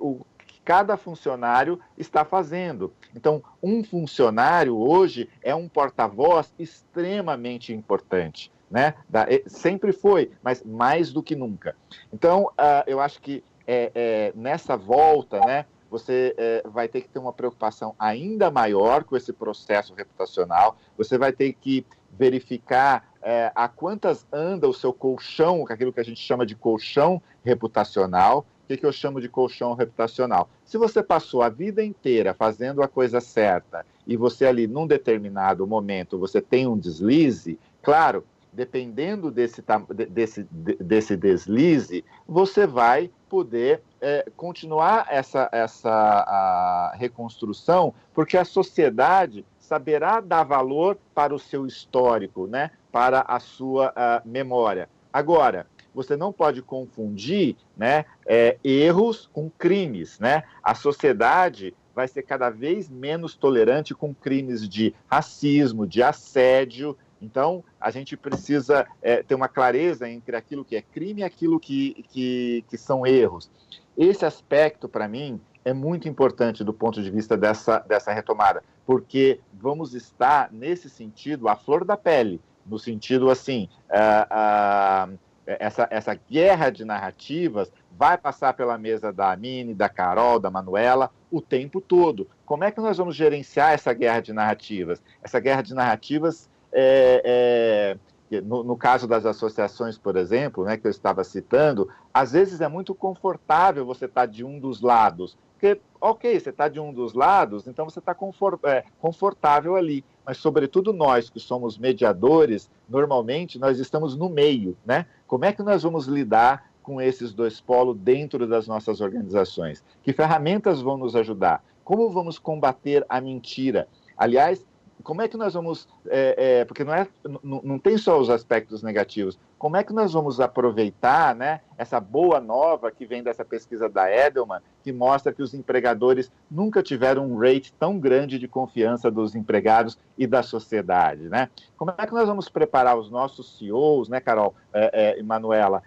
cada funcionário está fazendo. Então, um funcionário hoje é um porta-voz extremamente importante, né? Sempre foi, mas mais do que nunca. Então, eu acho que nessa volta, né, você vai ter que ter uma preocupação ainda maior com esse processo reputacional, você vai ter que verificar a quantas anda o seu colchão, aquilo que a gente chama de colchão reputacional. O que eu chamo de colchão reputacional? Se você passou a vida inteira fazendo a coisa certa e você ali, num determinado momento, você tem um deslize, claro, dependendo desse deslize, você vai poder continuar essa reconstrução, porque a sociedade saberá dar valor para o seu histórico, né? Para a sua memória. Agora, você não pode confundir, né, erros com crimes, né? A sociedade vai ser cada vez menos tolerante com crimes de racismo, de assédio. Então, a gente precisa ter uma clareza entre aquilo que é crime e aquilo que são erros. Esse aspecto, para mim, é muito importante do ponto de vista dessa retomada, porque vamos estar, nesse sentido, à flor da pele, no sentido, assim, essa guerra de narrativas vai passar pela mesa da Amine, da Carol, da Manuela, o tempo todo. Como é que nós vamos gerenciar essa guerra de narrativas? Essa guerra de narrativas, no caso das associações, por exemplo, né, que eu estava citando, às vezes é muito confortável você estar de um dos lados. Porque, ok, você está de um dos lados, então você está confortável ali. Mas, sobretudo nós que somos mediadores, normalmente nós estamos no meio, né? Como é que nós vamos lidar com esses dois polos dentro das nossas organizações? Que ferramentas vão nos ajudar? Como vamos combater a mentira? Aliás, como é que nós vamos... porque não tem só os aspectos negativos. Como é que nós vamos aproveitar, né, essa boa nova que vem dessa pesquisa da Edelman, que mostra que os empregadores nunca tiveram um rate tão grande de confiança dos empregados e da sociedade, né? Como é que nós vamos preparar os nossos CEOs, né, Carol e Manuela,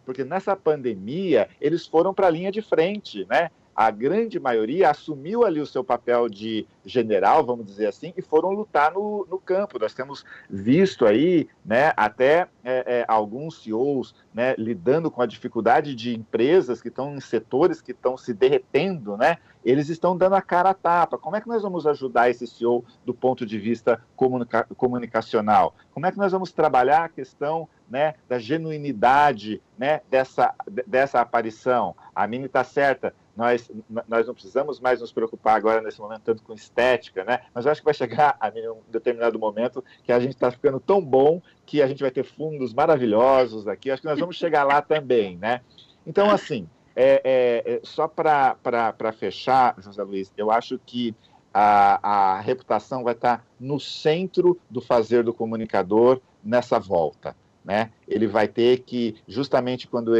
porque nessa pandemia eles foram para a linha de frente, né? A grande maioria assumiu ali o seu papel de general, vamos dizer assim, e foram lutar no campo. Nós temos visto aí, né, até alguns CEOs, né, lidando com a dificuldade de empresas que estão em setores que estão se derretendo, né? Eles estão dando a cara a tapa. Como é que nós vamos ajudar esse CEO do ponto de vista comunicacional? Como é que nós vamos trabalhar a questão, né, da genuinidade, né, dessa aparição? A Mini está certa. Nós não precisamos mais nos preocupar agora, nesse momento, tanto com estética, né? Mas eu acho que vai chegar a um determinado momento que a gente está ficando tão bom que a gente vai ter fundos maravilhosos aqui. Acho que nós vamos chegar lá também, né? Então, assim, só para fechar, José Luiz, eu acho que a reputação vai estar no centro do fazer do comunicador nessa volta, né? Ele vai ter que, justamente quando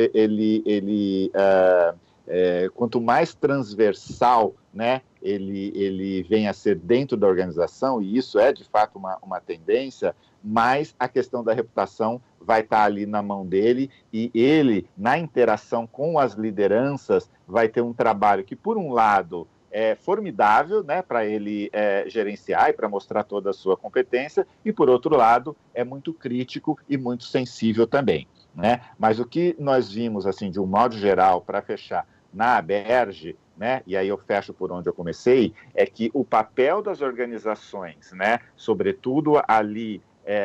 quanto mais transversal, né, ele vem a ser dentro da organização, e isso é de fato uma tendência, mais a questão da reputação vai estar ali na mão dele, e ele, na interação com as lideranças, vai ter um trabalho que, por um lado, é formidável, né, para ele gerenciar e para mostrar toda a sua competência, e, por outro lado, é muito crítico e muito sensível também, né? Mas o que nós vimos, assim, de um modo geral, para fechar, na Aberge, né, e aí eu fecho por onde eu comecei, é que o papel das organizações, né, sobretudo ali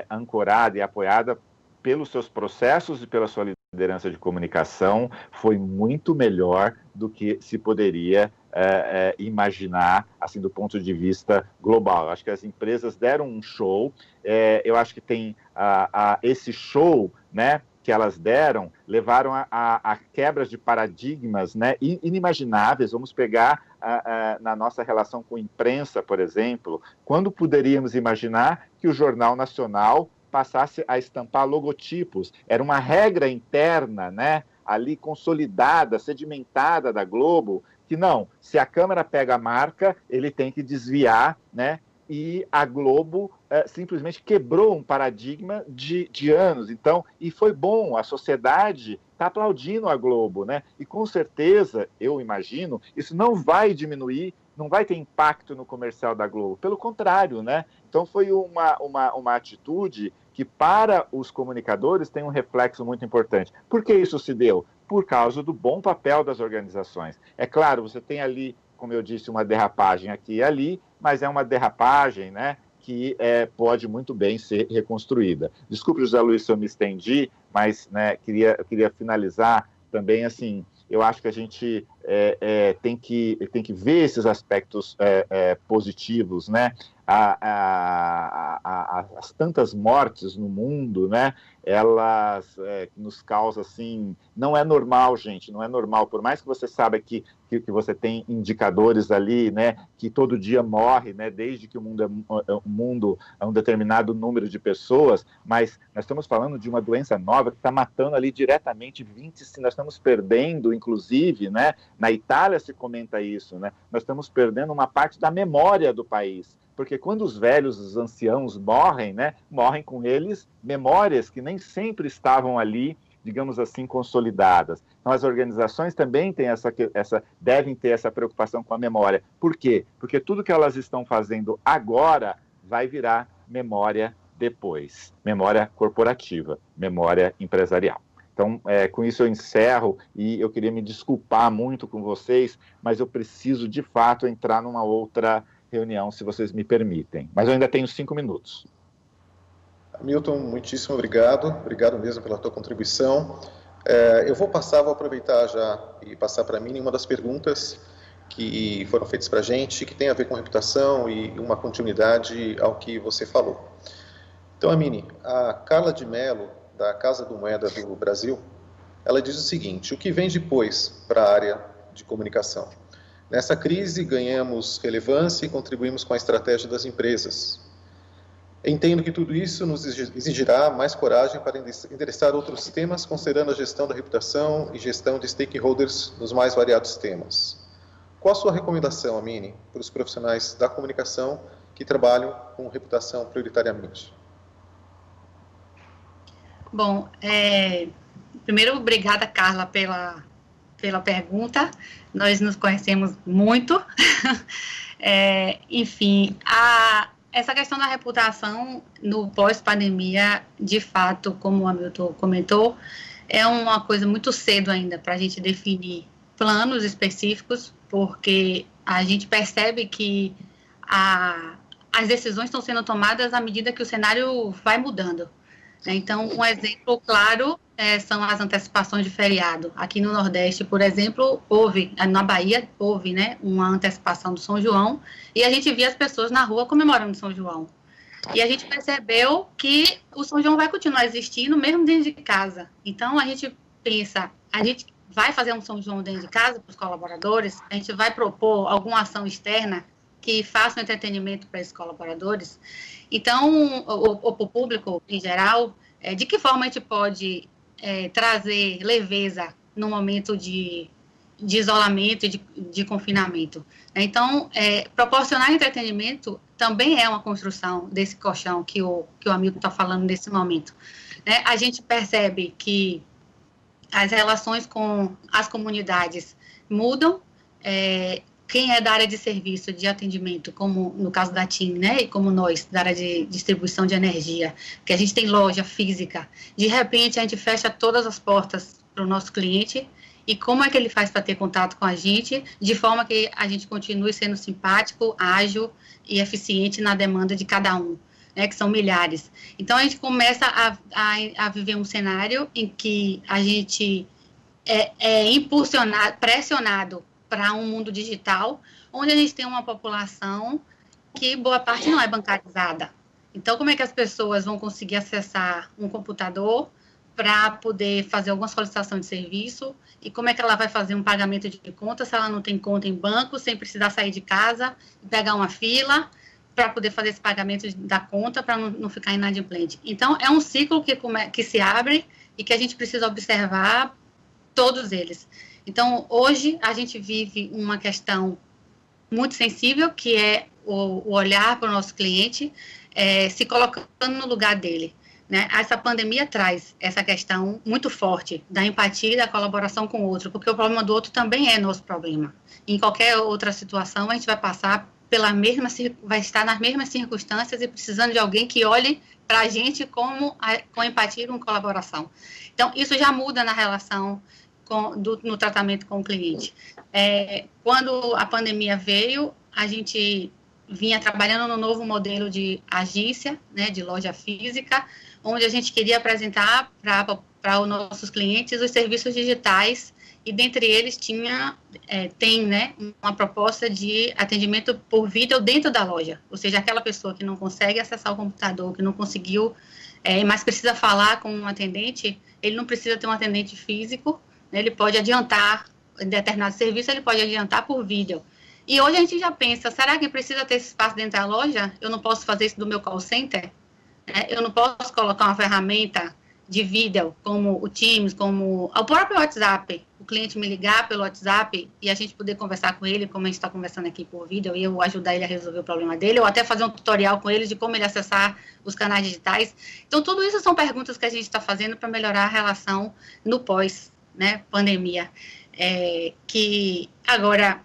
ancorada e apoiada pelos seus processos e pela sua liderança de comunicação, foi muito melhor do que se poderia imaginar, assim, do ponto de vista global. Eu acho que as empresas deram um show, eu acho que tem esse show, né, que elas deram, levaram a quebras de paradigmas, né, inimagináveis. Vamos pegar na nossa relação com a imprensa, por exemplo, quando poderíamos imaginar que o Jornal Nacional passasse a estampar logotipos? Era uma regra interna, né, ali consolidada, sedimentada da Globo, que não, se a câmera pega a marca, ele tem que desviar, né, e a Globo simplesmente quebrou um paradigma de anos. Então, e foi bom, a sociedade está aplaudindo a Globo, né? E com certeza, eu imagino, isso não vai diminuir, não vai ter impacto no comercial da Globo. Pelo contrário, né? Então foi uma atitude que para os comunicadores tem um reflexo muito importante. Por que isso se deu? Por causa do bom papel das organizações. É claro, você tem ali, como eu disse, uma derrapagem aqui e ali, mas é uma derrapagem, né, que pode muito bem ser reconstruída. Desculpe, José Luiz, se eu me estendi, mas, né, queria finalizar também assim. Eu acho que a gente tem que ver esses aspectos positivos, né? As tantas mortes no mundo, né? Elas nos causam, assim... Não é normal, gente, não é normal. Por mais que você saiba que você tem indicadores ali, né? Que todo dia morre, né? Desde que o mundo é um determinado número de pessoas, mas nós estamos falando de uma doença nova que está matando ali diretamente 20... Nós estamos perdendo, inclusive, né? Na Itália se comenta isso, né? Nós estamos perdendo uma parte da memória do país. Porque quando os velhos, os anciãos morrem, né, morrem com eles memórias que nem sempre estavam ali, digamos assim, consolidadas. Então, as organizações também têm devem ter essa preocupação com a memória. Por quê? Porque tudo que elas estão fazendo agora vai virar memória depois. Memória corporativa, memória empresarial. Então, com isso eu encerro e eu queria me desculpar muito com vocês, mas eu preciso, de fato, entrar numa outra reunião, se vocês me permitem. Mas eu ainda tenho 5 minutos. Milton, muitíssimo obrigado. Obrigado mesmo pela tua contribuição. Eu vou aproveitar já e passar para mim uma das perguntas que foram feitas para a gente, que tem a ver com reputação e uma continuidade ao que você falou. Então, Amine, a Carla de Mello, da Casa do Moeda do Brasil, ela diz o seguinte: o que vem depois para a área de comunicação? Nessa crise, ganhamos relevância e contribuímos com a estratégia das empresas. Entendo que tudo isso nos exigirá mais coragem para endereçar outros temas, considerando a gestão da reputação e gestão de stakeholders nos mais variados temas. Qual a sua recomendação, Amine, para os profissionais da comunicação que trabalham com reputação prioritariamente? Bom, primeiro, obrigada, Carla, pela pergunta. Nós nos conhecemos muito. Enfim, essa questão da reputação no pós-pandemia, de fato, como o Hamilton comentou, é uma coisa muito cedo ainda para a gente definir planos específicos, porque a gente percebe que as decisões estão sendo tomadas à medida que o cenário vai mudando. Então, um exemplo claro são as antecipações de feriado. Aqui no Nordeste, por exemplo, na Bahia, houve, né, uma antecipação do São João, e a gente via as pessoas na rua comemorando São João. E a gente percebeu que o São João vai continuar existindo, mesmo dentro de casa. Então, a gente pensa, a gente vai fazer um São João dentro de casa para os colaboradores, a gente vai propor alguma ação externa que faça um entretenimento para esses colaboradores. Então, o público em geral, de que forma a gente pode trazer leveza no momento de isolamento e de confinamento? Então, proporcionar entretenimento também é uma construção desse colchão que o amigo está falando nesse momento. A gente percebe que as relações com as comunidades mudam. Quem é da área de serviço, de atendimento, como no caso da TIM, né, e como nós, da área de distribuição de energia, que a gente tem loja física, de repente a gente fecha todas as portas para o nosso cliente, e como é que ele faz para ter contato com a gente, de forma que a gente continue sendo simpático, ágil e eficiente na demanda de cada um, né, que são milhares. Então, a gente começa a viver um cenário em que a gente impulsionado, pressionado para um mundo digital, onde a gente tem uma população que boa parte não é bancarizada. Então, como é que as pessoas vão conseguir acessar um computador para poder fazer alguma solicitação de serviço? E como é que ela vai fazer um pagamento de conta se ela não tem conta em banco, sem precisar sair de casa, pegar uma fila para poder fazer esse pagamento da conta, para não ficar inadimplente? Então, é um ciclo que se abre e que a gente precisa observar todos eles. Então, hoje, a gente vive uma questão muito sensível, que é o olhar para o nosso cliente, se colocando no lugar dele. Né? Essa pandemia traz essa questão muito forte da empatia e da colaboração com o outro, porque o problema do outro também é nosso problema. Em qualquer outra situação, a gente vai passar vai estar nas mesmas circunstâncias e precisando de alguém que olhe para a gente com empatia e com colaboração. Então, isso já muda na relação no tratamento com o cliente. Quando a pandemia veio, a gente vinha trabalhando no novo modelo de agência, né, de loja física, onde a gente queria apresentar para os nossos clientes os serviços digitais, e dentre eles tem, né, uma proposta de atendimento por vídeo dentro da loja, ou seja, aquela pessoa que não consegue acessar o computador, que não conseguiu, mas precisa falar com um atendente, ele não precisa ter um atendente físico, né, ele pode adiantar em determinado serviço, ele pode adiantar por vídeo. E hoje a gente já pensa, será que precisa ter esse espaço dentro da loja? Eu não posso fazer isso do meu call center? Eu não posso colocar uma ferramenta de vídeo, como o Teams, como o próprio WhatsApp, o cliente me ligar pelo WhatsApp e a gente poder conversar com ele, como a gente está conversando aqui por vídeo, e eu ajudar ele a resolver o problema dele, ou até fazer um tutorial com ele de como ele acessar os canais digitais. Então, tudo isso são perguntas que a gente está fazendo para melhorar a relação no pós, né, pandemia. Que agora,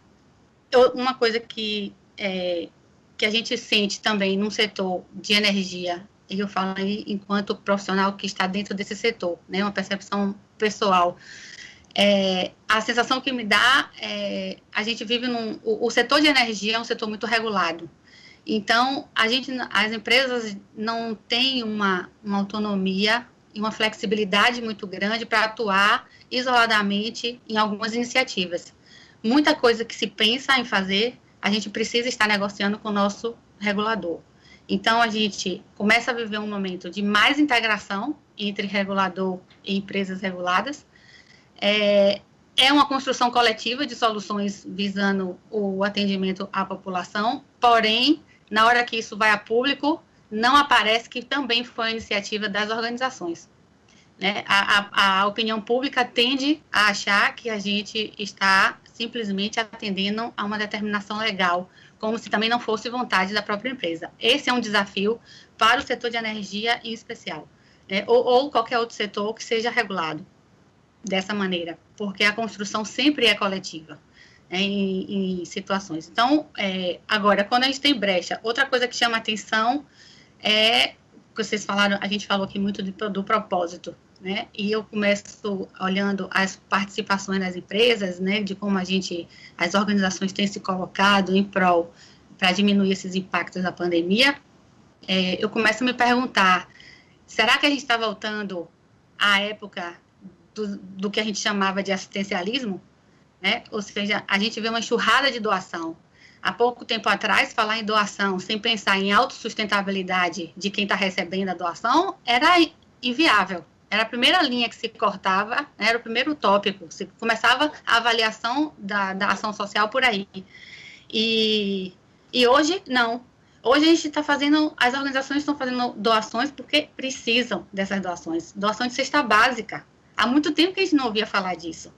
uma coisa que a gente sente também no setor de energia, e eu falo aí enquanto profissional que está dentro desse setor, né, uma percepção pessoal, a sensação que me dá a gente vive o setor de energia é um setor muito regulado, então as empresas não têm uma autonomia e uma flexibilidade muito grande para atuar isoladamente em algumas iniciativas. Muita coisa que se pensa em fazer, a gente precisa estar negociando com o nosso regulador. Então, a gente começa a viver um momento de mais integração entre regulador e empresas reguladas. É uma construção coletiva de soluções visando o atendimento à população, porém, na hora que isso vai a público, não aparece que também foi a iniciativa das organizações. Né? A opinião pública tende a achar que a gente está simplesmente atendendo a uma determinação legal, como se também não fosse vontade da própria empresa. Esse é um desafio para o setor de energia em especial, né? ou qualquer outro setor que seja regulado dessa maneira, porque a construção sempre é coletiva, né, em situações. Então, agora, quando a gente tem brecha, outra coisa que chama atenção vocês falaram, a gente falou aqui muito do propósito, né? E eu começo olhando as participações das empresas, né? De como as organizações têm se colocado em prol para diminuir esses impactos da pandemia. Eu começo a me perguntar, será que a gente está voltando à época do que a gente chamava de assistencialismo? Né? Ou seja, a gente vê uma enxurrada de doação. Há pouco tempo atrás, falar em doação sem pensar em autossustentabilidade de quem está recebendo a doação era inviável. Era a primeira linha que se cortava, né? Era o primeiro tópico. Se começava a avaliação da ação social por aí. E hoje, não. Hoje a gente está fazendo, as organizações estão fazendo doações porque precisam dessas doações. Doação de cesta básica. Há muito tempo que a gente não ouvia falar disso.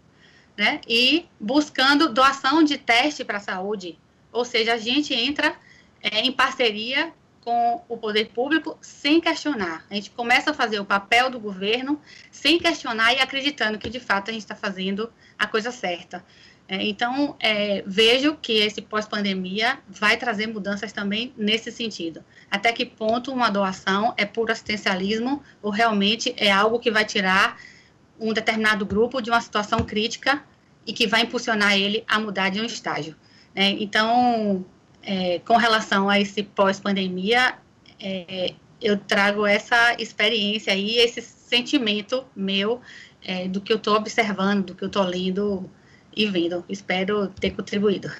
Né? E buscando doação de teste para a saúde. Ou seja, a gente entra em parceria com o poder público sem questionar. A gente começa a fazer o papel do governo sem questionar e acreditando que, de fato, a gente está fazendo a coisa certa. Então, vejo que esse pós-pandemia vai trazer mudanças também nesse sentido. Até que ponto uma doação é puro assistencialismo ou realmente é algo que vai tirar um determinado grupo de uma situação crítica e que vai impulsionar ele a mudar de um estágio. Então, com relação a esse pós-pandemia, eu trago essa experiência aí, esse sentimento meu do que eu estou observando, do que eu estou lendo e vendo. Espero ter contribuído.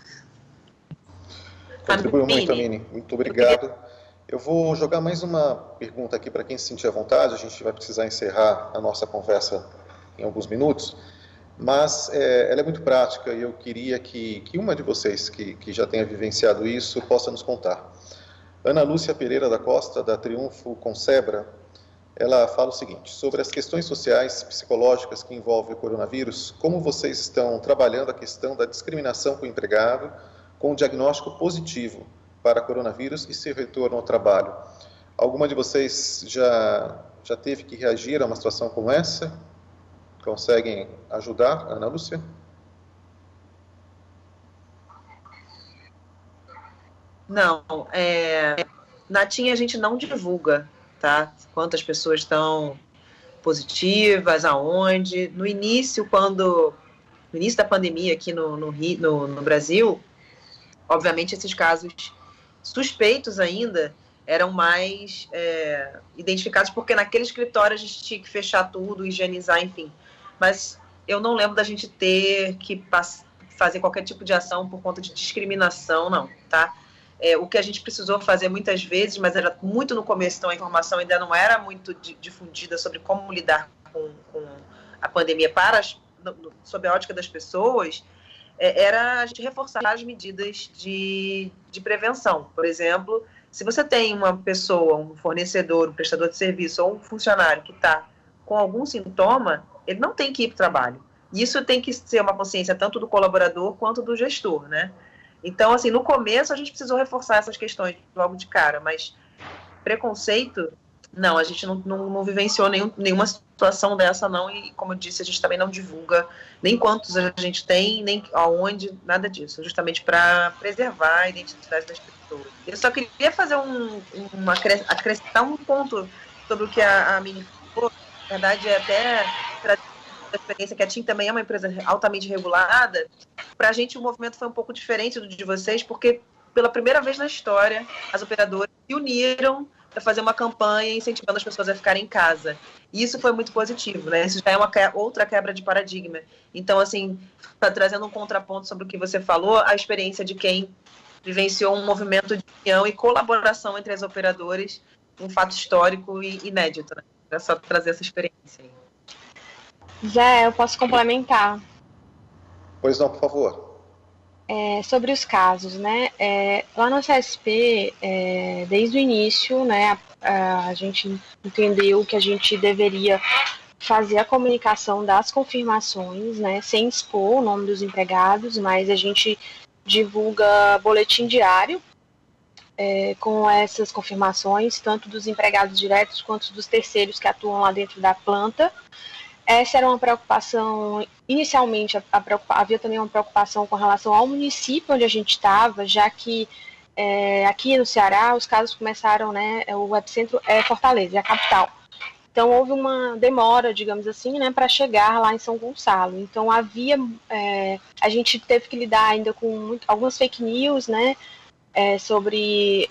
Contribuiu muito, Aline. Muito obrigado. Eu vou jogar mais uma pergunta aqui para quem se sentir à vontade. A gente vai precisar encerrar a nossa conversa em alguns minutos. Mas ela é muito prática e eu queria que uma de vocês que já tenha vivenciado isso possa nos contar. Ana Lúcia Pereira da Costa, da Triunfo Concebra, ela fala o seguinte: sobre as questões sociais, psicológicas que envolvem o coronavírus, como vocês estão trabalhando a questão da discriminação com o empregado com o diagnóstico positivo para coronavírus e seu retorno ao trabalho. Alguma de vocês já teve que reagir a uma situação como essa? Conseguem ajudar, Ana Lúcia? Não, na TIM a gente não divulga, tá? Quantas pessoas estão positivas, aonde. No início da pandemia aqui no Brasil, obviamente esses casos suspeitos ainda eram mais identificados, porque naquele escritório a gente tinha que fechar tudo, higienizar, enfim. Mas eu não lembro da gente ter que fazer qualquer tipo de ação por conta de discriminação, não, tá? O que a gente precisou fazer muitas vezes, mas era muito no começo, então a informação ainda não era muito difundida sobre como lidar com a pandemia sob a ótica das pessoas, era a gente reforçar as medidas de prevenção. Por exemplo, se você tem uma pessoa, um fornecedor, um prestador de serviço ou um funcionário que está com algum sintoma, ele não tem que ir para o trabalho. Isso tem que ser uma consciência tanto do colaborador quanto do gestor, né? Então, assim, no começo a gente precisou reforçar essas questões logo de cara, mas preconceito, não, a gente não vivenciou nenhuma situação dessa, não, e como eu disse, a gente também não divulga nem quantos a gente tem, nem aonde, nada disso, justamente para preservar a identidade das pessoas. Eu só queria fazer acrescentar um ponto sobre o que a Mini falou. Na verdade, até a experiência que a TIM também é uma empresa altamente regulada. Para a gente o movimento foi um pouco diferente do de vocês, porque pela primeira vez na história as operadoras se uniram para fazer uma campanha incentivando as pessoas a ficarem em casa. E isso foi muito positivo, né? Isso já é uma outra quebra de paradigma. Então, assim, trazendo um contraponto sobre o que você falou, a experiência de quem vivenciou um movimento de união e colaboração entre as operadoras, um fato histórico e inédito, né? É só trazer essa experiência aí. Zé, eu posso complementar? Pois não, por favor. Sobre os casos, né? Lá no CSP, desde o início, né, a gente entendeu que a gente deveria fazer a comunicação das confirmações, né, sem expor o nome dos empregados, mas a gente divulga boletim diário com essas confirmações, tanto dos empregados diretos quanto dos terceiros que atuam lá dentro da planta. Essa era uma preocupação, inicialmente havia também uma preocupação com relação ao município onde a gente estava, já que aqui no Ceará os casos começaram, né, o epicentro é Fortaleza, é a capital. Então houve uma demora, digamos assim, né, para chegar lá em São Gonçalo. Então a gente teve que lidar ainda com algumas fake news, né, sobre,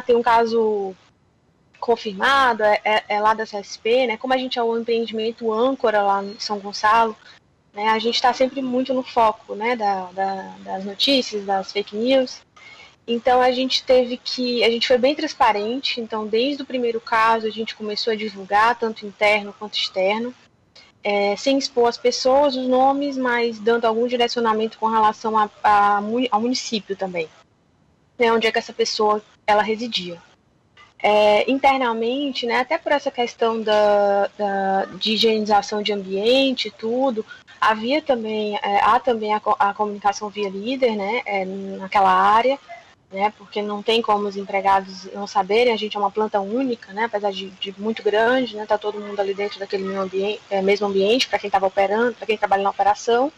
tem um caso confirmado, lá da CSP, né? Como a gente é um empreendimento âncora lá em São Gonçalo, né? A gente está sempre muito no foco, né? Das notícias, das fake news. Então a gente foi bem transparente. Então desde o primeiro caso a gente começou a divulgar tanto interno quanto externo, sem expor as pessoas, os nomes, mas dando algum direcionamento com relação ao município também, né? Onde é que essa pessoa ela residia. Internamente, né, até por essa questão de higienização de ambiente e tudo, há também a comunicação via líder, né, naquela área, né, porque não tem como os empregados não saberem, a gente é uma planta única, né, apesar de muito grande, né, tá todo mundo ali dentro daquele mesmo ambiente para quem estava operando, para quem trabalha na operação.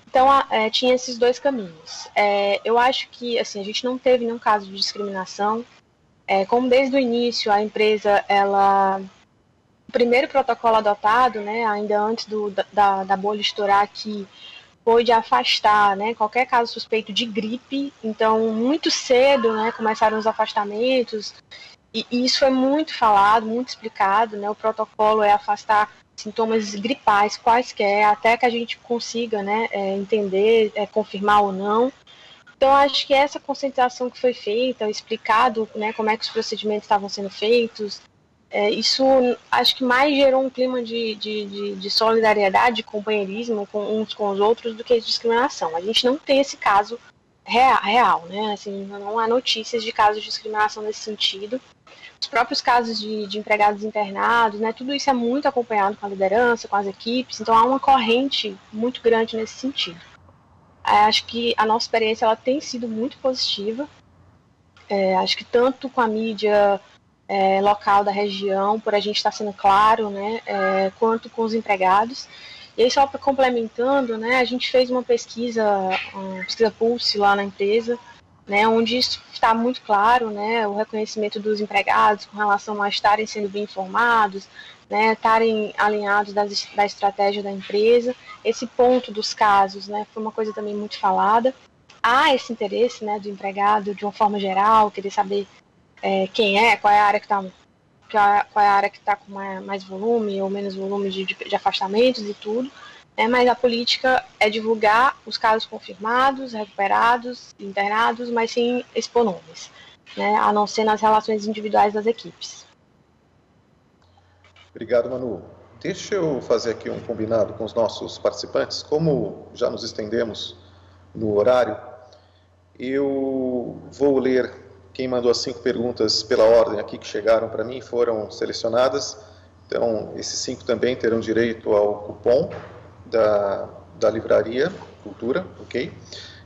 Então, tinha esses dois caminhos. Eu acho que, assim, a gente não teve nenhum caso de discriminação. Como desde o início a empresa, o primeiro protocolo adotado, né, ainda antes da bolha estourar aqui, foi de afastar, né, qualquer caso suspeito de gripe. Então, muito cedo, né, começaram os afastamentos, e isso foi muito falado, muito explicado, né, o protocolo é afastar sintomas gripais quaisquer, até que a gente consiga, né, entender, confirmar ou não. Então, acho que essa conscientização que foi feita, explicado, né, como é que os procedimentos estavam sendo feitos, isso acho que mais gerou um clima de solidariedade, de companheirismo uns com os outros do que de discriminação. A gente não tem esse caso real, né? Assim, não há notícias de casos de discriminação nesse sentido. Os próprios casos de empregados internados, né, tudo isso é muito acompanhado com a liderança, com as equipes, então há uma corrente muito grande nesse sentido. Acho que a nossa experiência ela tem sido muito positiva. Acho que tanto com a mídia local da região, por a gente estar sendo claro, né, quanto com os empregados. E aí, só complementando, né, a gente fez uma pesquisa Pulse lá na empresa, né, onde isso está muito claro, né, o reconhecimento dos empregados com relação a estarem sendo bem informados, né, estarem alinhados da estratégia da empresa. Esse ponto dos casos, né, foi uma coisa também muito falada. Há esse interesse, né, do empregado de uma forma geral, querer saber quem qual é a área que está qual é a área que está com mais volume ou menos volume de afastamentos e tudo, né? Mas a política é divulgar os casos confirmados, recuperados, internados, mas sem expor nomes, né? A não ser nas relações individuais das equipes. Obrigado, Manu. Deixa eu fazer aqui um combinado com os nossos participantes. Como já nos estendemos no horário, eu vou ler quem mandou as 5 perguntas pela ordem aqui que chegaram para mim, foram selecionadas. Então, esses 5 também terão direito ao cupom da Livraria Cultura, ok?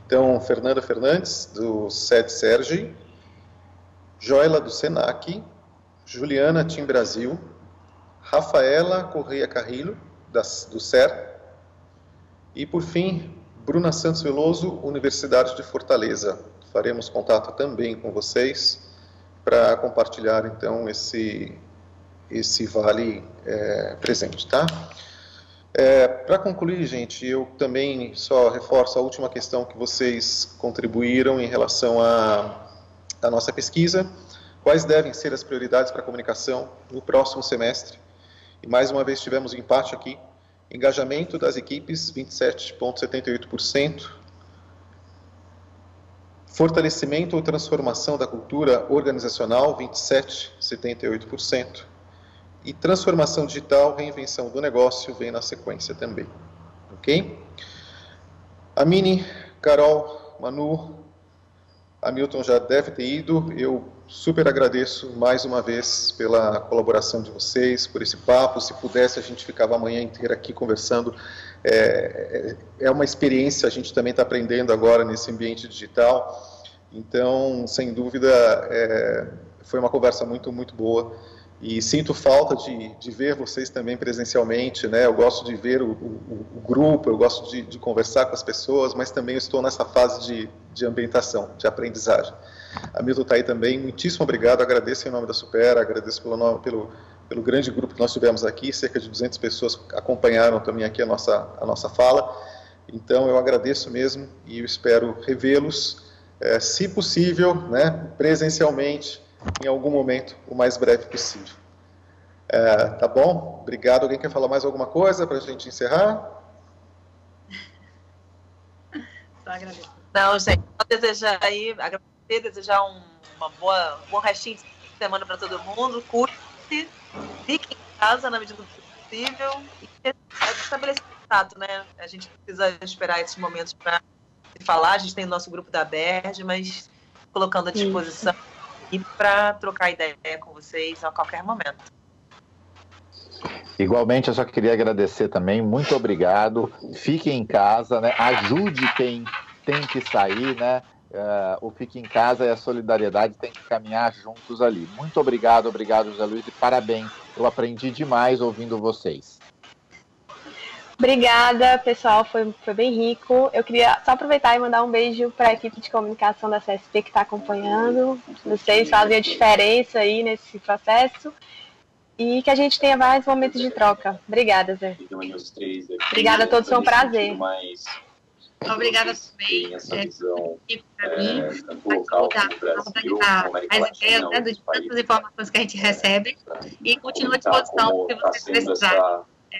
Então, Fernanda Fernandes, do SED Sergi, Joela, do Senac, Juliana Tim Brasil, Rafaela Correia Carrilho, do SER, e, por fim, Bruna Santos Veloso, Universidade de Fortaleza. Faremos contato também com vocês para compartilhar, então, esse vale presente, tá? Para concluir, gente, eu também só reforço a última questão que vocês contribuíram em relação à nossa pesquisa. Quais devem ser as prioridades para a comunicação no próximo semestre? E, mais uma vez, tivemos um empate aqui. Engajamento das equipes, 27,78%. Fortalecimento ou transformação da cultura organizacional, 27,78%. E transformação digital, reinvenção do negócio, vem na sequência também. Ok? Amine, Carol, Manu, Hamilton já deve ter ido. Eu super agradeço mais uma vez pela colaboração de vocês, por esse papo. Se pudesse, a gente ficava a manhã inteira aqui conversando. É uma experiência, a gente também está aprendendo agora nesse ambiente digital. Então, sem dúvida, foi uma conversa muito, muito boa. E sinto falta de ver vocês também presencialmente, né? Eu gosto de ver o grupo, eu gosto de conversar com as pessoas, mas também estou nessa fase de ambientação, de aprendizagem. A Milton está aí também, muitíssimo obrigado, agradeço em nome da Supera, agradeço pelo grande grupo que nós tivemos aqui, cerca de 200 pessoas acompanharam também aqui a nossa fala. Então, eu agradeço mesmo e eu espero revê-los, se possível, né, presencialmente, em algum momento, o mais breve possível. Tá bom? Obrigado. Alguém quer falar mais alguma coisa para a gente encerrar? Só agradeço. Não, gente, só desejar aí, agradecer, desejar bom restinho de semana para todo mundo. Cuide-se, fique em casa na medida do possível e estabelecer contato, né? A gente precisa esperar esses momentos para se falar. A gente tem o nosso grupo da Berge, mas colocando à disposição e para trocar ideia com vocês a qualquer momento. Igualmente, eu só queria agradecer também, muito obrigado. Fiquem em casa, né? Ajude quem tem que sair, né? O Fique em Casa e a solidariedade tem que caminhar juntos ali. Muito obrigado, José Luiz, e parabéns. Eu aprendi demais ouvindo vocês. Obrigada, pessoal, foi bem rico. Eu queria só aproveitar e mandar um beijo para a equipe de comunicação da CSP que está acompanhando. Vocês fazem a diferença aí nesse processo e que a gente tenha mais momentos de troca. Obrigada, Zé. Obrigada a todos, foi um prazer. Obrigada também para mim, organizar as ideias, né, de tantas informações que a gente recebe e continua à disposição se vocês precisarem.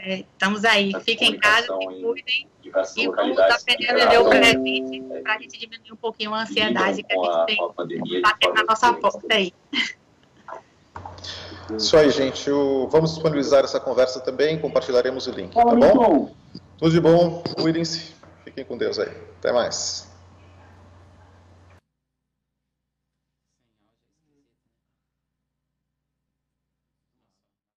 Estamos aí, fiquem em casa, se cuidem e vamos aprender a viver o presente para a gente diminuir um pouquinho a ansiedade que a gente tem batendo na nossa porta aí. Isso aí, gente. Vamos disponibilizar essa conversa também, compartilharemos o link, tá bom? Tudo de bom, cuidem-se, fiquem com Deus aí. Até mais.